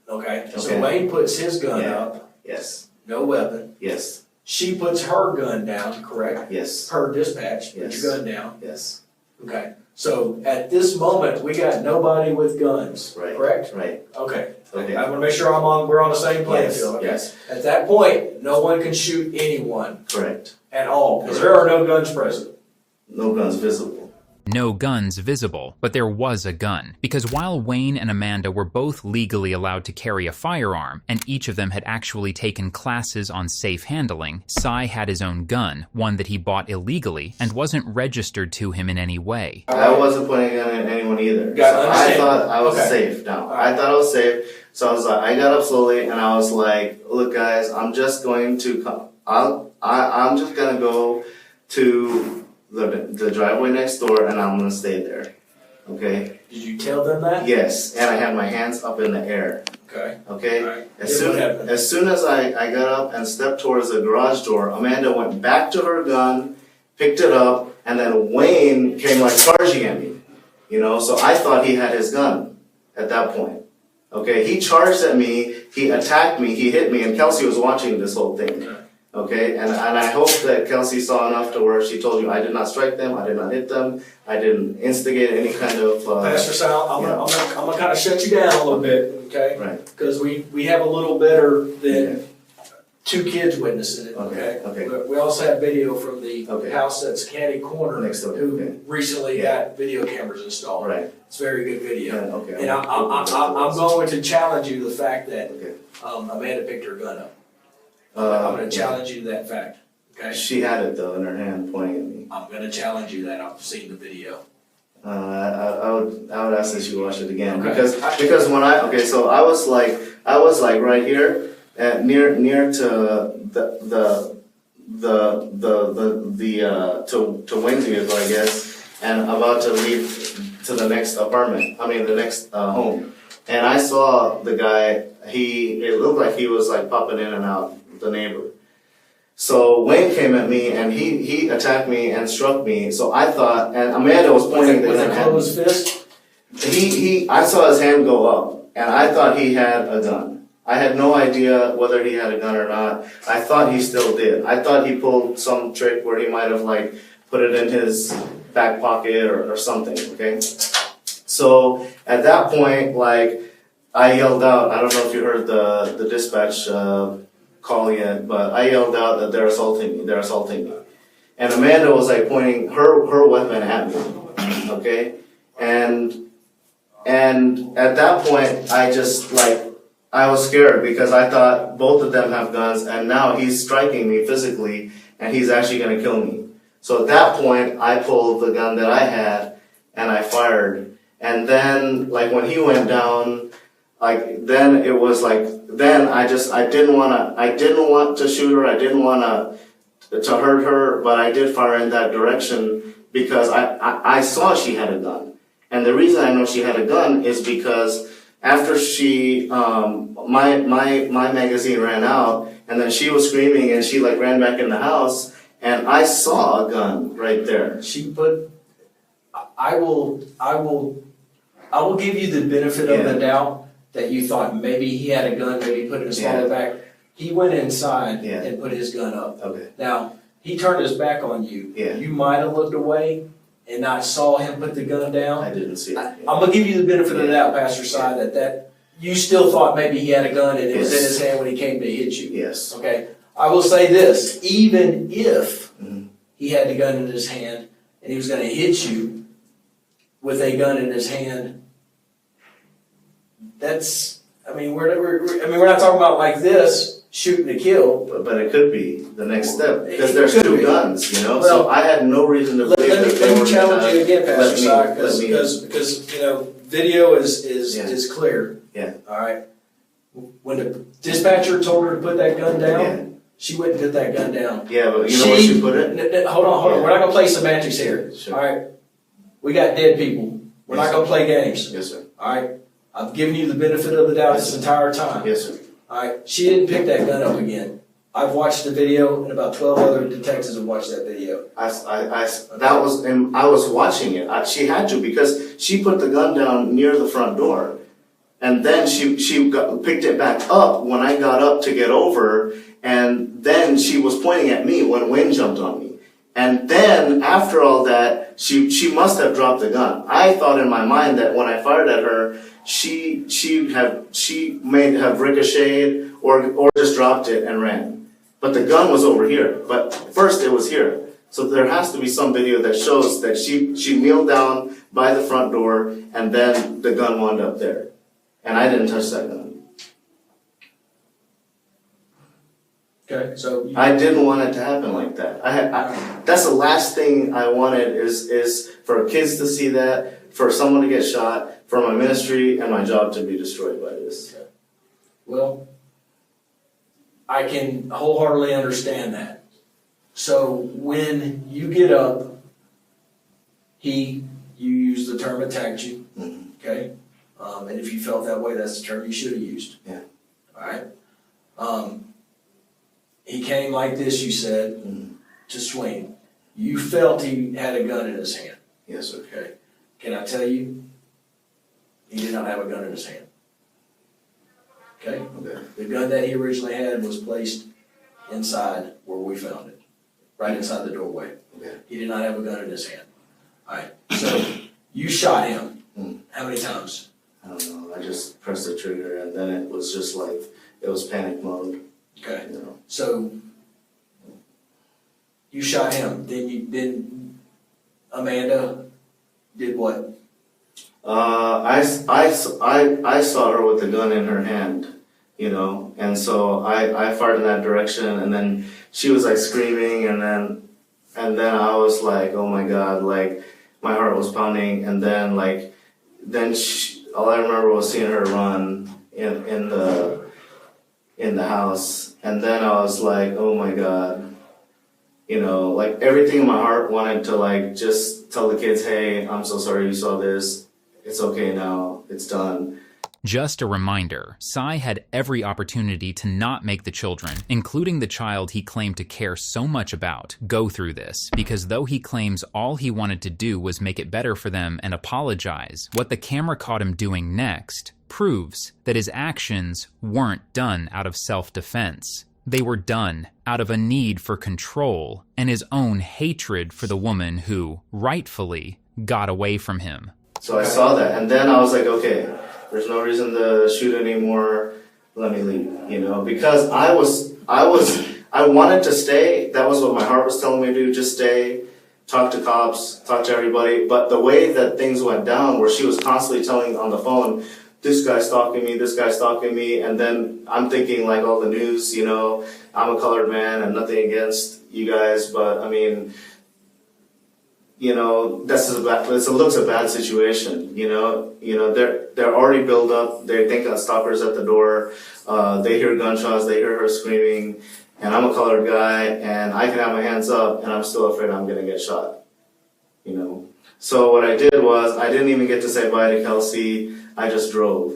Okay. So Wayne puts his gun up. Yes. No weapon. Yes. She puts her gun down, correct? Yes. Her dispatch, put Yes. your gun down. Yes. Okay. So at this moment, we got nobody with guns, Right. correct? Right. Okay. Okay. I want to make sure we're on the same playing field. Okay. Yes. At that point, no one can shoot anyone Correct. at all because there are no guns present. No guns visible. No guns visible, but there was a gun. Because while Wayne and Amanda were both legally allowed to carry a firearm, and each of them had actually taken classes on safe handling, Cy had his own gun, one that he bought illegally, and wasn't registered to him in any way. I wasn't putting a gun in anyone either. Got it, I thought I was okay. safe now. I thought I was safe. So I was like, I got up slowly and I was like, look guys, I'm just going to come. I'm just going to go to the driveway next door and I'm going to stay there. Okay? Did you tell them that? Yes. And I had my hands up in the air. Okay. Okay? All right. As soon as I got up and stepped towards the garage door, Amanda went back to her gun, picked it up, and then Wayne came like charging at me. So I thought he had his gun at that point. Okay, he charged at me, he attacked me, he hit me, and Kelsey was watching this whole thing. Okay, and I hope that Kelsey saw enough to where she told you I did not strike them, I did not hit them, I didn't instigate any kind of. Pastor Sal, I'm gonna kind of shut you down a little bit, okay? Right. Because we have a little better than 2 kids witnessing it, okay? Okay. We also have video from the Okay. house that's Candy Corner Next door, who okay. recently got video cameras installed. Right. It's very good video. Yeah, okay. And I'm going to challenge you to the fact that Okay. Amanda picked her gun up. I'm going to challenge you to that fact. Okay. She had it though in her hand, pointing at me. I'm going to challenge you that I've seen the video. I would ask that you watch it again Okay. because when I was like right here at near to to Wayne's vehicle, I guess, and about to leave to the next the next home, and I saw the guy. It looked like he was like popping in and out, the neighbor. So Wayne came at me and he attacked me and struck me. So I thought, and Amanda was pointing with the a gun closed fist. I saw his hand go up, and I thought he had a gun. I had no idea whether he had a gun or not. I thought he still did. I thought he pulled some trick where he might have like put it in his back pocket or something. Okay. So at that point, like I yelled out. I don't know if you heard the dispatch call yet, but I yelled out that they're assaulting me. They're assaulting me. And Amanda was like pointing her weapon at me. Okay. And at that point, I was scared because I thought both of them have guns, and now he's striking me physically, and he's actually going to kill me. So at that point, I pulled the gun that I had, and I fired. And then, like when he went down, like then it was like then I didn't want to shoot her. I didn't want to hurt her, but I did fire in that direction because I saw she had a gun. And the reason I know she had a gun is because after she my magazine ran out, and then she was screaming and she like ran back in the house, and I saw a gun right there. I will give you the benefit of the doubt that you thought maybe he had a gun, maybe he put it in his smaller back. He went inside and put his gun up. Okay. Now, he turned his back on you. Yeah. You might have looked away and not saw him put the gun down. I didn't see it. I'm going to give you the benefit of the doubt, Pastor Sy, that you still thought maybe he had a gun and it was in his hand when he came to hit you. Yes. Okay. I will say this, even if he had the gun in his hand and he was going to hit you with a gun in his hand, that's, we're not talking about like this, shooting to kill. But it could be the next step, because there's two guns, you know? So I had no reason to believe that let me challenge you again, Pastor Sy, because you know, video is clear. Yeah. All right. When the dispatcher told her to put that gun down, she went and put that gun down. Yeah, but you know where she put it? Hold on. We're not gonna play semantics here. Sure. All right. We got dead people. We're not gonna play games. Yes, sir. All right. I've given you the benefit of the doubt this entire time. Yes, sir. All right. She didn't pick that gun up again. I've watched the video, and about 12 other detectives have watched that video. I was watching it. She had to, because she put the gun down near the front door, and then she picked it back up when I got up to get over, and then she was pointing at me when Wayne jumped on me. And then after all that, she must have dropped the gun. I thought in my mind that when I fired at her, she may have ricocheted or just dropped it and ran. But the gun was over here. But first it was here. So there has to be some video that shows that she kneeled down by the front door, and then the gun wound up there. And I didn't touch that gun. Okay, so I didn't want it to happen like that. That's the last thing I wanted is for kids to see that, for someone to get shot, for my ministry and my job to be destroyed by this. Okay. Well, I can wholeheartedly understand that. So when you get up, you use the term attacked you, okay? And if you felt that way, that's the term you should have used. Yeah. All right? He came like this, you said, to swing. You felt he had a gun in his hand. Yes, sir. Okay. Can I tell you? He did not have a gun in his hand. Okay? Okay. The gun that he originally had was placed inside where we found it, right inside the doorway. Okay. He did not have a gun in his hand. All right. So you shot him. How many times? I don't know. I just pressed the trigger, and then it was just like, it was panic mode. Okay. You know. So you shot him. Then Amanda did what? I saw her with the gun in her hand, you know, and so I fired in that direction, and then she was like screaming, and then I was like, oh my God, like my heart was pounding, and then all I remember was seeing her run in the house, and then I was like, oh my God, you know, like everything in my heart wanted to like just tell the kids, hey, I'm so sorry you saw this. It's okay now. It's done. Just a reminder, Sy had every opportunity to not make the children, including the child he claimed to care so much about, go through this, because though he claims all he wanted to do was make it better for them and apologize, what the camera caught him doing next proves that his actions weren't done out of self-defense. They were done out of a need for control and his own hatred for the woman who, rightfully, got away from him. So I saw that, and then I was like, okay, there's no reason to shoot anymore. Let me leave, you know, because I wanted to stay. That was what my heart was telling me to do. Just stay, talk to cops, talk to everybody. But the way that things went down, where she was constantly telling on the phone, this guy's stalking me, this guy's stalking me. And then I'm thinking like all the news, you know, I'm a colored man and nothing against you guys. But I mean, this looks a bad situation. They're already built up. They think a stalker's at the door. They hear gunshots. They hear her screaming. And I'm a colored guy, and I can have my hands up, and I'm still afraid I'm gonna get shot. So what I did was I didn't even get to say bye to Kelsey. I just drove,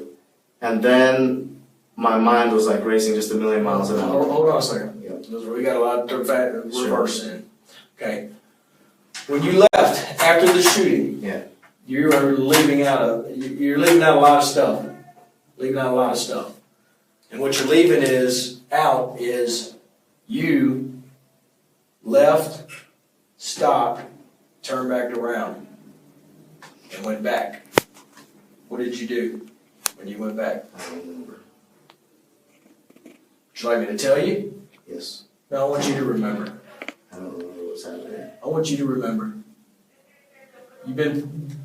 and then my mind was like racing just a million miles an hour. Hold on a second. Yeah. We got a lot to reverse in. Okay. When you left after the shooting, Yeah. you were leaving out a lot of stuff. Leaving out a lot of stuff. And what you're leaving out is you left, stopped, turned back around, and went back. What did you do when you went back? I don't remember. Would you like me to tell you? Yes. No, I want you to remember. I don't remember what's happening. I want you to remember. You've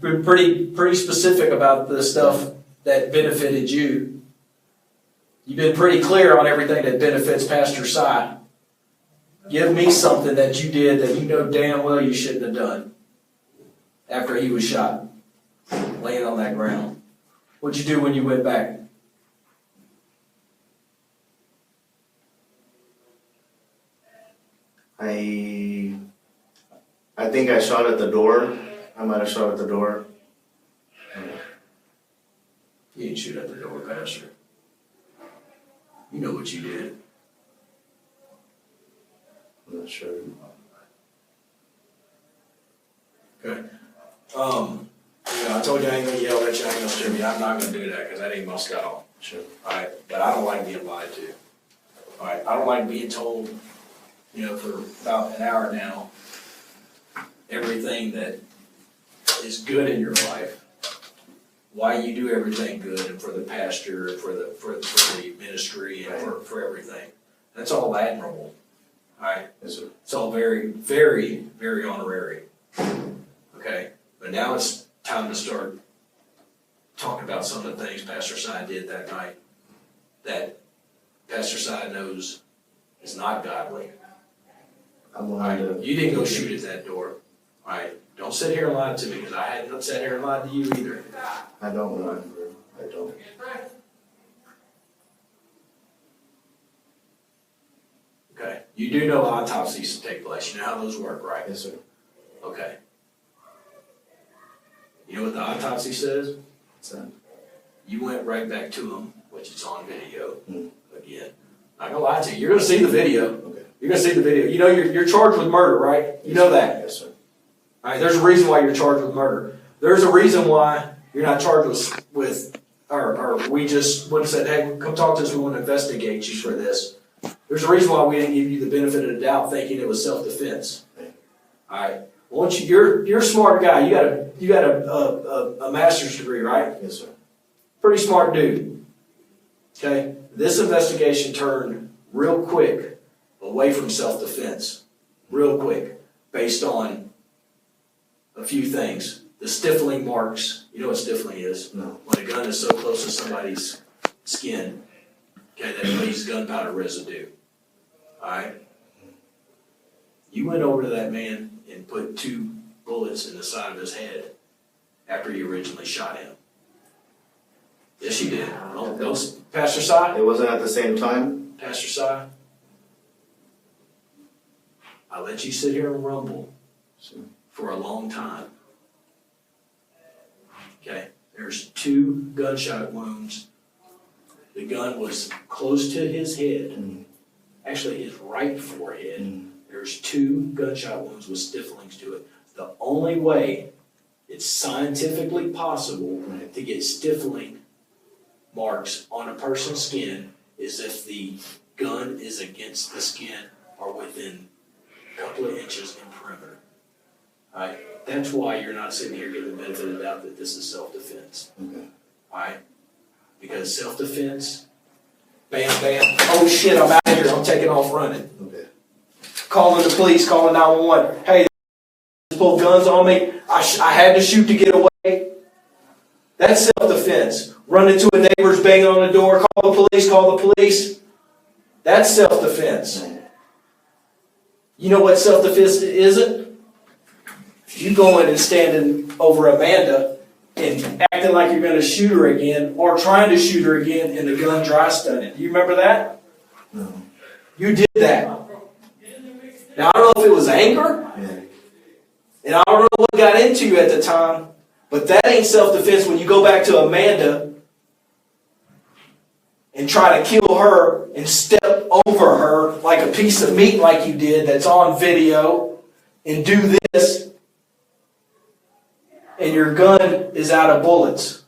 been pretty specific about the stuff that benefited you. You've been pretty clear on everything that benefits Pastor Si. Give me something that you did that you know damn well you shouldn't have done after he was shot, laying on that ground. What'd you do when you went back? I think I shot at the door. I might have shot at the door. You didn't shoot at the door, Pastor. You know what you did. I'm not sure. Okay. I told you I ain't gonna yell at you, I ain't gonna scream you. I'm not gonna do that because that ain't my style. Sure. Alright, but I don't like being lied to. Alright, I don't like being told, for about an hour now, everything that is good in your life, why you do everything good, and for the pastor, and for the ministry, and for everything. That's all admirable. Alright? Yes, sir. It's all very, very, very honorary. Okay? But now it's time to start talking about some of the things Pastor Si did that night that Pastor Si knows is not godly. I'm lying to You didn't go shoot at that door. Alright? Don't sit here and lie to me because I hadn't sat here and lied to you either. I don't remember. I don't. Okay? You do know autopsies take place. You know how those work, right? Yes, sir. Okay. You know what the autopsy says? What's that? You went right back to him, which is on video. Mm. Again. Not gonna lie to you. You're gonna see the video. Okay. You're gonna see the video. You know you're charged with murder, right? You know that. Yes, sir. Alright, there's a reason why you're charged with murder. There's a reason why you're not charged or we just would have said, hey, come talk to us, we want to investigate you for this. There's a reason why we didn't give you the benefit of the doubt thinking it was self-defense. Alright. Once you're a smart guy, you got a master's degree, right? Yes, sir. Pretty smart dude. Okay? This investigation turned real quick away from self-defense. Real quick. Based on a few things. The stifling marks. You know what stifling is? No. When a gun is so close to somebody's skin, okay, that leaves gunpowder residue. Alright? You went over to that man and put 2 bullets in the side of his head after you originally shot him. Yes, you did. Those, Pastor Si? It wasn't at the same time? Pastor Si? I let you sit here and rumble Sure. for a long time. Okay, there's 2 gunshot wounds. The gun was close to his head, Mm. actually his right forehead. Mm. There's 2 gunshot wounds with stiflings to it. The only way it's scientifically possible to get stifling marks on a person's skin is if the gun is against the skin or within a couple of inches in perimeter. Alright? That's why you're not sitting here giving the benefit of the doubt that this is self-defense. Okay. Alright? Because self-defense, bam, bam, oh shit, I'm out of here, I'm taking off running. Okay. Calling the police, calling 911. Hey, they pulled guns on me. I had to shoot to get away. That's self-defense. Run into a neighbor's banging on the door, call the police. That's self-defense. You know what self-defense isn't? you going and standing over Amanda and acting like you're going to shoot her again or trying to shoot her again and the gun dry stunning. Do you remember that? No. You did that. Now, I don't know if it was anger, and I don't know what got into you at the time, but that ain't self-defense when you go back to Amanda and try to kill her and step over her like a piece of meat like you did that's on video and do this, and your gun is out of bullets.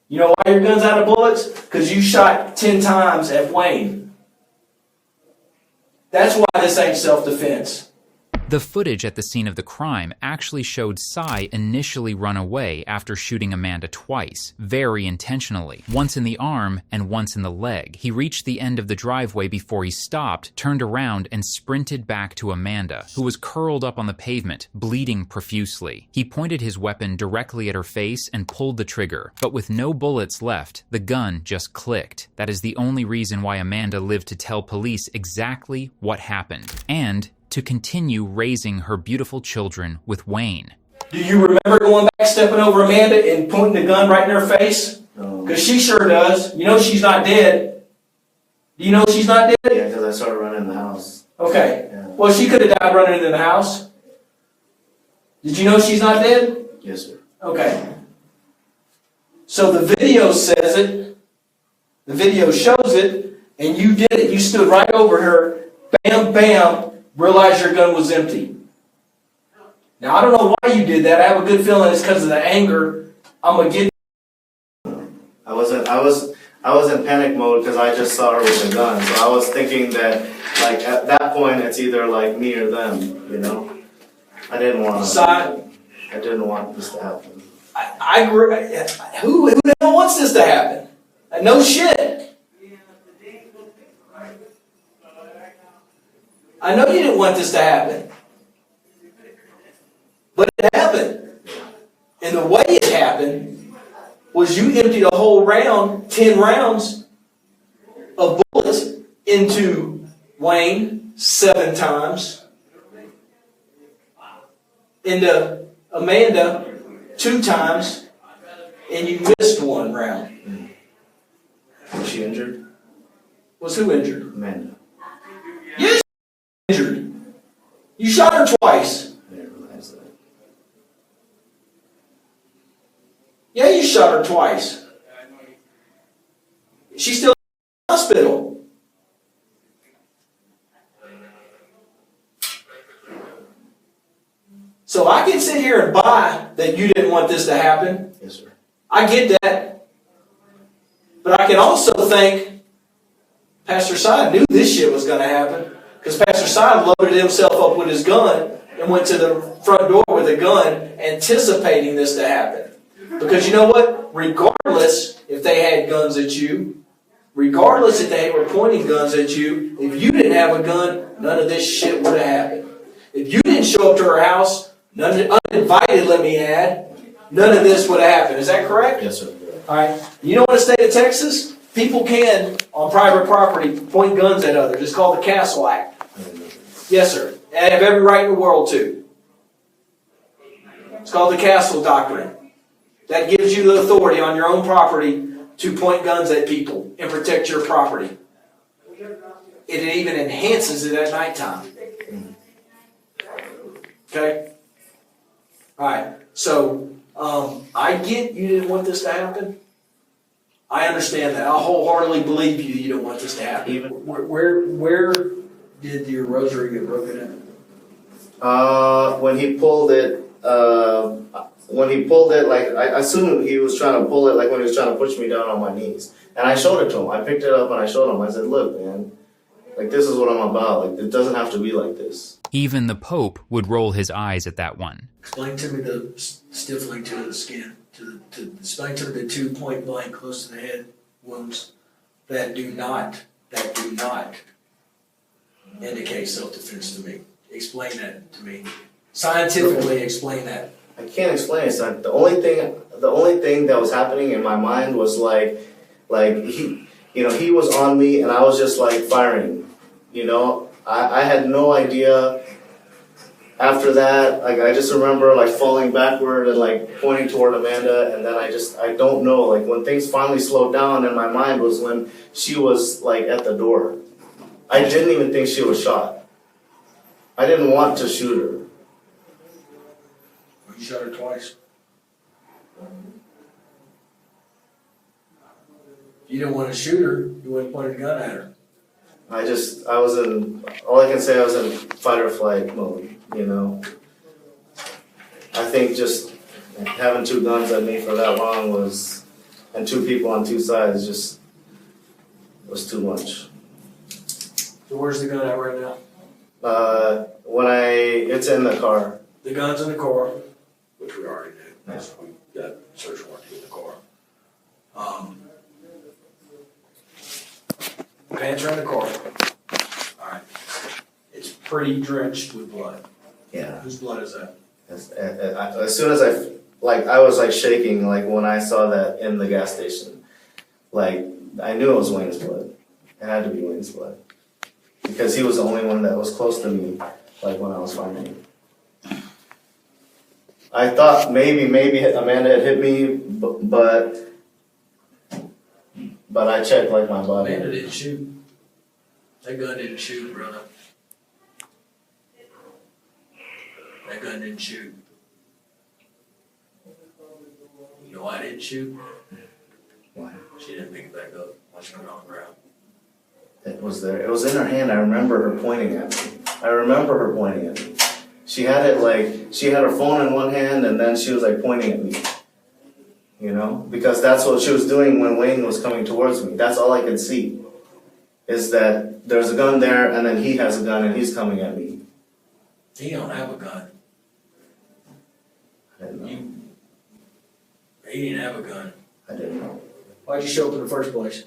You know why your gun's out of bullets? Because you shot 10 times at Wayne. That's why this ain't self-defense. The footage at the scene of the crime actually showed Cy initially run away after shooting Amanda twice, very intentionally, once in the arm and once in the leg. He reached the end of the driveway before he stopped, turned around, and sprinted back to Amanda, who was curled up on the pavement, bleeding profusely. He pointed his weapon directly at her face and pulled the trigger, but with no bullets left, the gun just clicked. That is the only reason why Amanda lived to tell police exactly what happened, and to continue raising her beautiful children with Wayne. Do you remember going back, stepping over Amanda and pointing the gun right in her face? No. Because she sure does. You know she's not dead. Do you know she's not dead? Yeah, because I started running in the house. Okay. Yeah. Well, she could have died running into the house. Did you know she's not dead? Yes, sir. Okay. So the video says it. The video shows it. And you did it. You stood right over her. Bam, bam. Realized your gun was empty. Now, I don't know why you did that. I have a good feeling it's because of the anger. I'm going to get... I was in panic mode because I just saw her with the gun. So I was thinking that, like, at that point, it's either, like, me or them, you know? I didn't want this to happen. I agree. Who the hell wants this to happen? No shit. I know you didn't want this to happen. But it happened. And the way it happened was you emptied a whole round, 10 rounds of bullets into Wayne 7 times, into Amanda 2 times, and you missed 1 round. Was she injured? Was who injured? Amanda. You injured. You shot her twice. I didn't realize that. Yeah, you shot her twice. She's still in the hospital. So I can sit here and buy that you didn't want this to happen. Yes, sir. I get that. But I can also think Pastor Side knew this shit was going to happen. Because Pastor Side loaded himself up with his gun and went to the front door with a gun, anticipating this to happen. Because you know what? Regardless if they had guns at you, regardless if they were pointing guns at you, if you didn't have a gun, none of this shit would have happened. If you didn't show up to her house, uninvited, let me add, none of this would have happened. Is that correct? Yes, sir. All right. You know, in the state of Texas, people can, on private property, point guns at others. It's called the Castle Act. Yes, sir. And have every right in the world to. It's called the Castle Doctrine. That gives you the authority on your own property to point guns at people and protect your property. It even enhances it at nighttime. Okay? Alright, so I get you didn't want this to happen. I understand that. I wholeheartedly believe you didn't want this to happen. Where did your rosary get broken in? When he pulled it, like, I assumed he was trying to pull it, like, when he was trying to push me down on my knees. And I showed it to him. I picked it up and I showed him. I said, look, man, like, this is what I'm about. Like, it doesn't have to be like this. Even the Pope would roll his eyes at that one. Explain to me the stiffling to the skin. Explain to me the 2 point blank close to the head wounds that do not indicate self-defense to me. Explain that to me. Scientifically explain that. I can't explain it, son. The only thing that was happening in my mind was like he was on me and I was just like firing. You know, I had no idea after that, like, I just remember, like, falling backward and, like, pointing toward Amanda, and then I don't know, like, when things finally slowed down in my mind was when she was, like, at the door. I didn't even think she was shot. I didn't want to shoot her. You shot her twice. If you didn't want to shoot her, you wouldn't point a gun at her. All I can say, I was in fight or flight mode, you know. I think just having two guns at me for that long and two people on two sides was too much. So where's the gun at right now? It's in the car. The gun's in the car, which we already knew. Yeah. We got search warrant in the car. Pants are in the car. Alright. It's pretty drenched with blood. Yeah. Whose blood is that? As soon as I was like shaking, like when I saw that in the gas station. Like, I knew it was Wayne's blood. It had to be Wayne's blood. Because he was the only one that was close to me, like when I was finding. I thought maybe Amanda had hit me, but I checked like my body. Amanda didn't shoot. That gun didn't shoot, brother. That gun didn't shoot. You know why I didn't shoot? Why? She didn't pick it back up. Watch it on the ground. It was there. It was in her hand. I remember her pointing at me. She had her phone in one hand and then she was like pointing at me. You know? Because that's what she was doing when Wayne was coming towards me. That's all I could see. Is that there's a gun there and then he has a gun and he's coming at me. He don't have a gun. I didn't know. He didn't have a gun. I didn't know. Why'd you show up in the first place?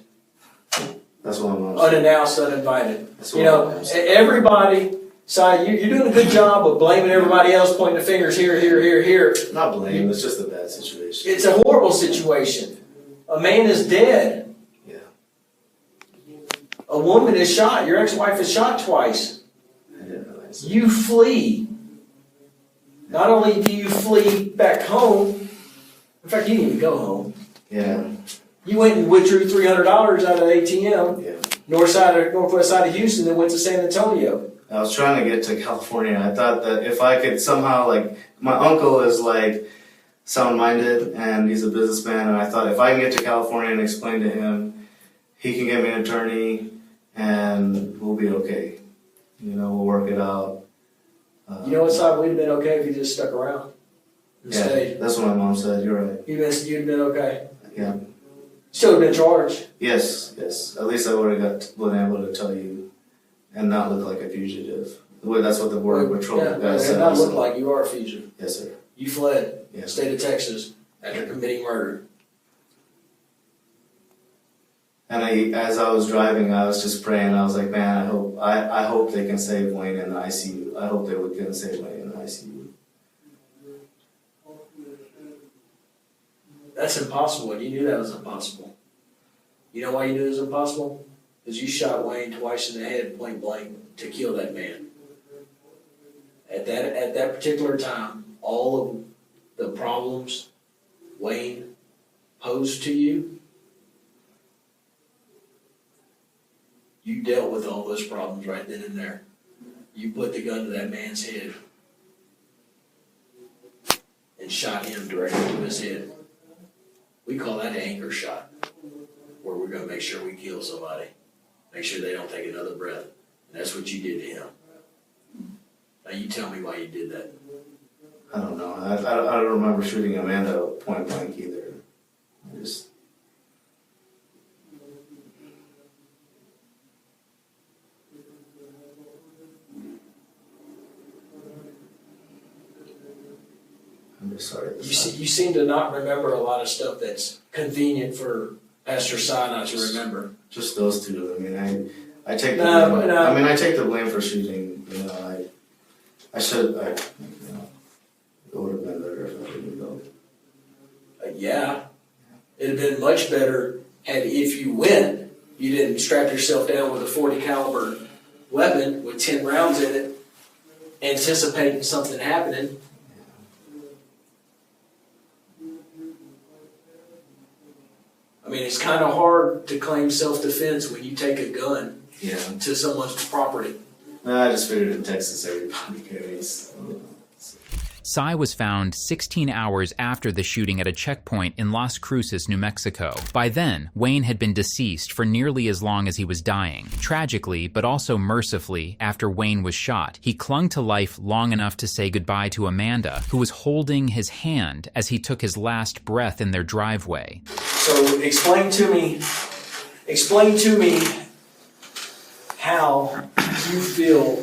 That's what I'm saying. Unannounced, uninvited. That's what You know, I'm saying. everybody, you're doing a good job of blaming everybody else, pointing the fingers here. Not blame, it's just a bad situation. It's a horrible situation. A man is dead. Yeah. A woman is shot. Your ex-wife is shot twice. I didn't realize. You flee. Not only do you flee back home, in fact, you didn't even go home. Yeah. You went and withdrew $300 out of the ATM, Yeah. northwest side of Houston, then went to San Antonio. I was trying to get to California. I thought that if I could somehow, like, my uncle is like sound-minded and he's a businessman, and I thought if I can get to California and explain to him, he can get me an attorney and we'll be okay. You know, we'll work it out. You know what side we'd have been okay if you just stuck around and Yeah, stayed. that's what my mom said. You're right. You'd have been okay. Yeah. Still have been charged. Yes. At least I would have been able to tell you and not look like a fugitive. That's what the Border Patrol guys said. And not look like you are a fugitive. Yes, sir. You fled the Yes. state of Texas after committing murder. And as I was driving, I was just praying. I was like, man, I hope they can save Wayne in the ICU. I hope they can save Wayne in the ICU. That's impossible, and you knew that was impossible. You know why you knew it was impossible? Because you shot Wayne twice in the head, point blank, to kill that man. At that particular time, all of the problems Wayne posed to you, you dealt with all those problems right then and there. You put the gun to that man's head and shot him directly to his head. We call that an anchor shot, where we're going to make sure we kill somebody, make sure they don't take another breath. And that's what you did to him. Now you tell me why you did that. I don't know. I don't remember shooting Amanda point blank either. I'm just sorry. You seem to not remember a lot of stuff that's convenient for Pastor Si not to remember. Just those two. I mean, I take the No, blame. no. I mean, I take the blame for shooting. You know, I should. You know, it would have been better if I didn't go. Yeah, it'd have been much better if you went, you didn't strap yourself down with a .40 caliber weapon with 10 rounds in it anticipating something happening. I mean, it's kind of hard to claim self-defense when you take a gun to someone's property. No, I just figured in Texas everybody carries. Cy was found 16 hours after the shooting at a checkpoint in Las Cruces, New Mexico. By then, Wayne had been deceased for nearly as long as he was dying. Tragically, but also mercifully, after Wayne was shot, he clung to life long enough to say goodbye to Amanda, who was holding his hand as he took his last breath in their driveway. So explain to me how you feel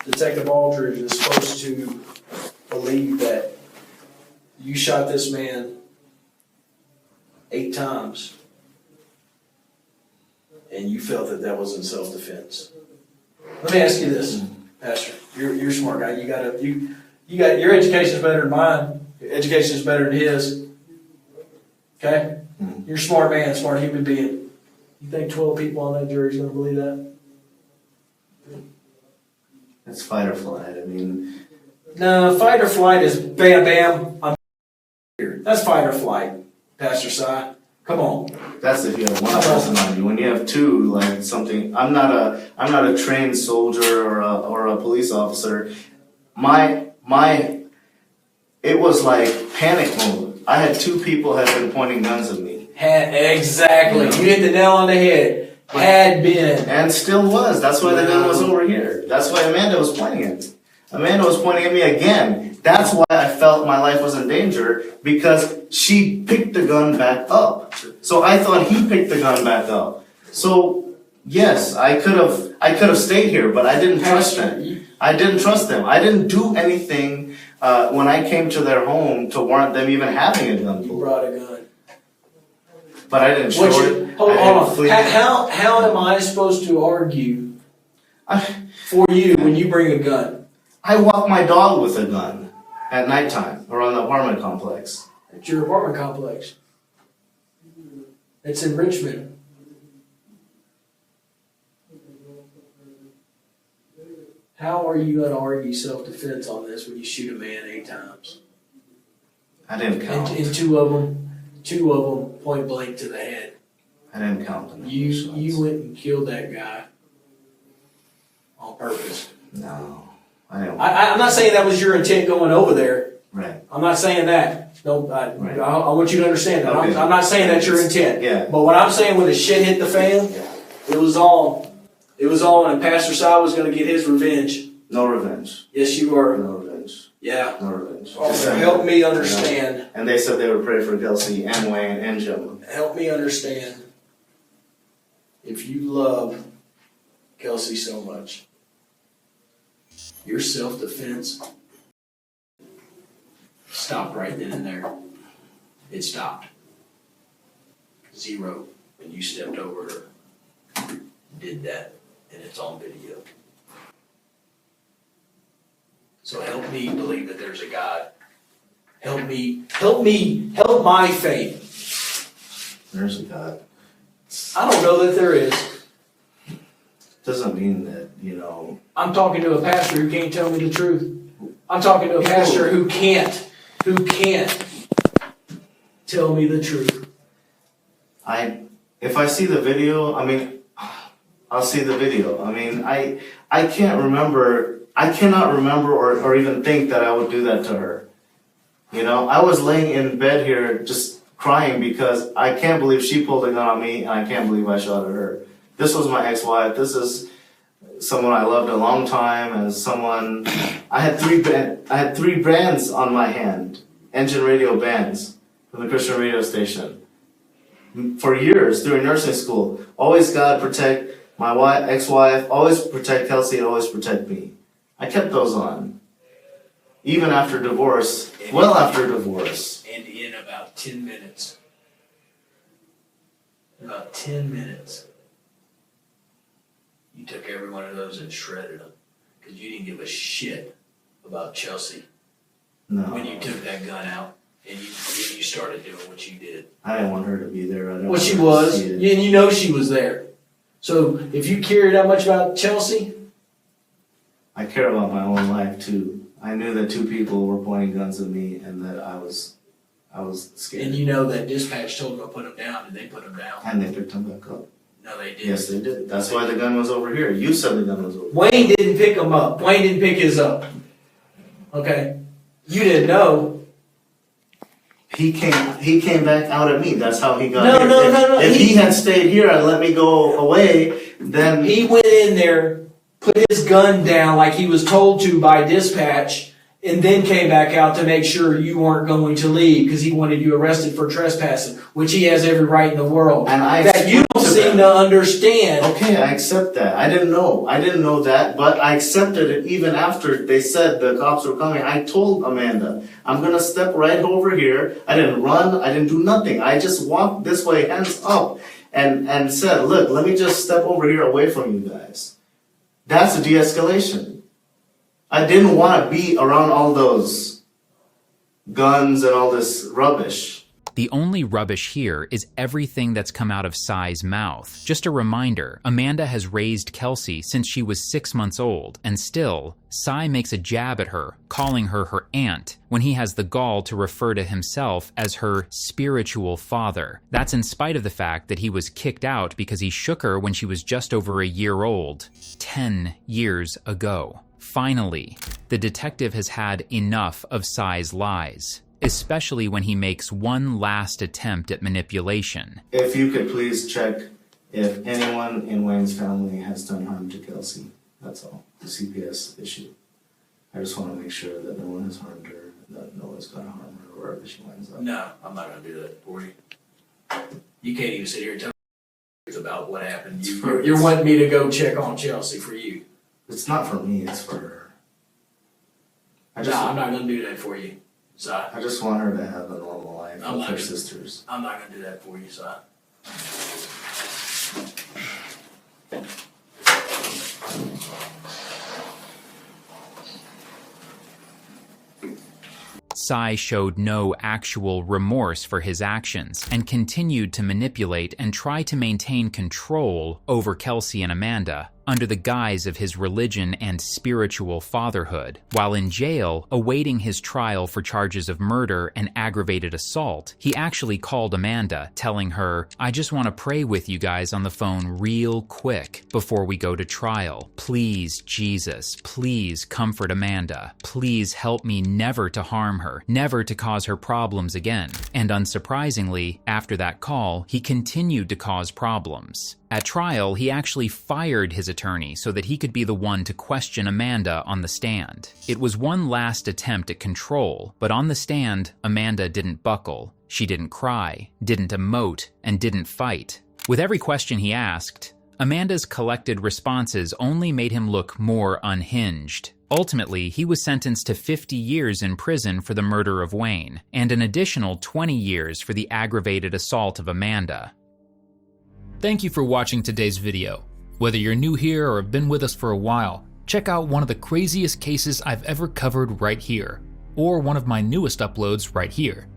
Detective Aldridge is supposed to believe that you shot this man 8 times and you felt that that was in self-defense. Let me ask you this, Pastor. You're a smart guy. You got your education's better than mine. Your education's better than his. Okay? You're a smart man, smart human being. You think 12 people on that jury's going to believe that? It's fight or flight. I mean, No, fight or flight is bam, bam, I'm here. That's fight or flight, Pastor Cy. Come on. that's if you have one person on you. When you have two, like something, I'm not a trained soldier or a police officer. It was like panic mode. I had 2 people had been pointing guns at me. Exactly. You hit the nail on the head. Had been. And still was. That's why the gun was over here. That's why Amanda was pointing it. Amanda was pointing at me again. That's why I felt my life was in danger, because she picked the gun back up. So I thought he picked the gun back up. So yes, I could have stayed here, but I didn't trust them. I didn't trust them. I didn't do anything when I came to their home to warrant them even having a gun. You brought a gun. But I didn't show it. Hold on. How am I supposed to argue for you when you bring a gun? I walk my dog with a gun at nighttime around the apartment complex. It's your apartment complex. It's in Richmond. How are you going to argue self-defense on this when you shoot a man 8 times? I didn't count. And two of them point blank to the head. I didn't count them. You went and killed that guy on purpose. No, I didn't. I'm not saying that was your intent going over there. Right. I'm not saying that. No, I want you to understand that. Okay. I'm not saying that's your intent. Yeah. But what I'm saying, when the shit hit the fan, it was on. It was on, and Pastor Cy was going to get his revenge. No revenge. Yes, you were. No revenge. Yeah. No revenge. Help me understand. And they said they would pray for Kelsey and Wayne and Jim. Help me understand. If you love Kelsey so much, your self-defense stopped right then and there. It stopped. 0 when you stepped over her, did that, and it's on video. So help me believe that there's a God. Help my faith. There's a God. I don't know that there is. Doesn't mean that, I'm talking to a pastor who can't tell me the truth. I'm talking to a pastor who can't tell me the truth. If I see the video, I'll see the video. I can't remember. I cannot remember or even think that I would do that to her. I was laying in bed here just crying because I can't believe she pulled a gun on me, and I can't believe I shot at her. This was my ex-wife. This is someone I loved a long time, and someone I had 3 bands on my hand, engine radio bands from the Christian radio station. For years during nursing school, always God protect my ex-wife, always protect Kelsey, always protect me. I kept those on. Even after divorce, after divorce. And in about 10 minutes, you took every one of those and shredded them. Because you didn't give a shit about Chelsea. No. When you took that gun out and you started doing what you did. I didn't want her to be there. Well, she was. And you know she was there. So if you cared that much about Chelsea, I care about my own life too. I knew that 2 people were pointing guns at me and that I was scared. And you know that dispatch told them to put him down, and they put him down. And they picked him back up. No, they didn't. Yes, they did. That's why the gun was over here. You said the gun was over here. Wayne didn't pick him up. Wayne didn't pick his up. Okay? You didn't know. He came back out at me. That's how he got No, here. no. If he had stayed here and let me go away, then He went in there, put his gun down like he was told to by dispatch, and then came back out to make sure you weren't going to leave because he wanted you arrested for trespassing, which he has every right in the world. And I that you don't accepted seem that. to understand. Okay, I accept that. I didn't know that, but I accepted it even after they said the cops were coming. I told Amanda, I'm gonna step right over here. I didn't run, I didn't do nothing. I just walked this way, hands up, and said, look, let me just step over here away from you guys. That's a de-escalation. I didn't want to be around all those guns and all this rubbish. The only rubbish here is everything that's come out of Cy's mouth. Just a reminder, Amanda has raised Kelsey since she was 6 months old, and still, Cy makes a jab at her, calling her her aunt, when he has the gall to refer to himself as her spiritual father. That's in spite of the fact that he was kicked out because he shook her when she was just over a year old, 10 years ago. Finally, the detective has had enough of Cy's lies, especially when he makes one last attempt at manipulation. If you could please check if anyone in Wayne's family has done harm to Kelsey. That's all. The CPS issue. I just want to make sure that no one has harmed her, that no one's going to harm her wherever she winds up. No, I'm not going to do that for you. You can't even sit here and tell me about what happened. You're wanting me to go check on Chelsea for you. It's not for me, it's for her. No, I'm not going to do that for you, Si. I just want her to have a normal life I'm with not her gonna- sisters. I'm not going to do that for you, Si. Cy showed no actual remorse for his actions and continued to manipulate and try to maintain control over Kelsey and Amanda under the guise of his religion and spiritual fatherhood. While in jail, awaiting his trial for charges of murder and aggravated assault, he actually called Amanda, telling her, "I just want to pray with you guys on the phone real quick before we go to trial. Please, Jesus, please comfort Amanda. Please help me never to harm her, never to cause her problems again." And unsurprisingly, after that call, he continued to cause problems. At trial, he actually fired his attorney so that he could be the one to question Amanda on the stand. It was one last attempt at control, but on the stand, Amanda didn't buckle. She didn't cry, didn't emote, and didn't fight. With every question he asked, Amanda's collected responses only made him look more unhinged. Ultimately, he was sentenced to 50 years in prison for the murder of Wayne, and an additional 20 years for the aggravated assault of Amanda. Thank you for watching today's video. Whether you're new here or have been with us for a while, check out one of the craziest cases I've ever covered right here, or one of my newest uploads right here.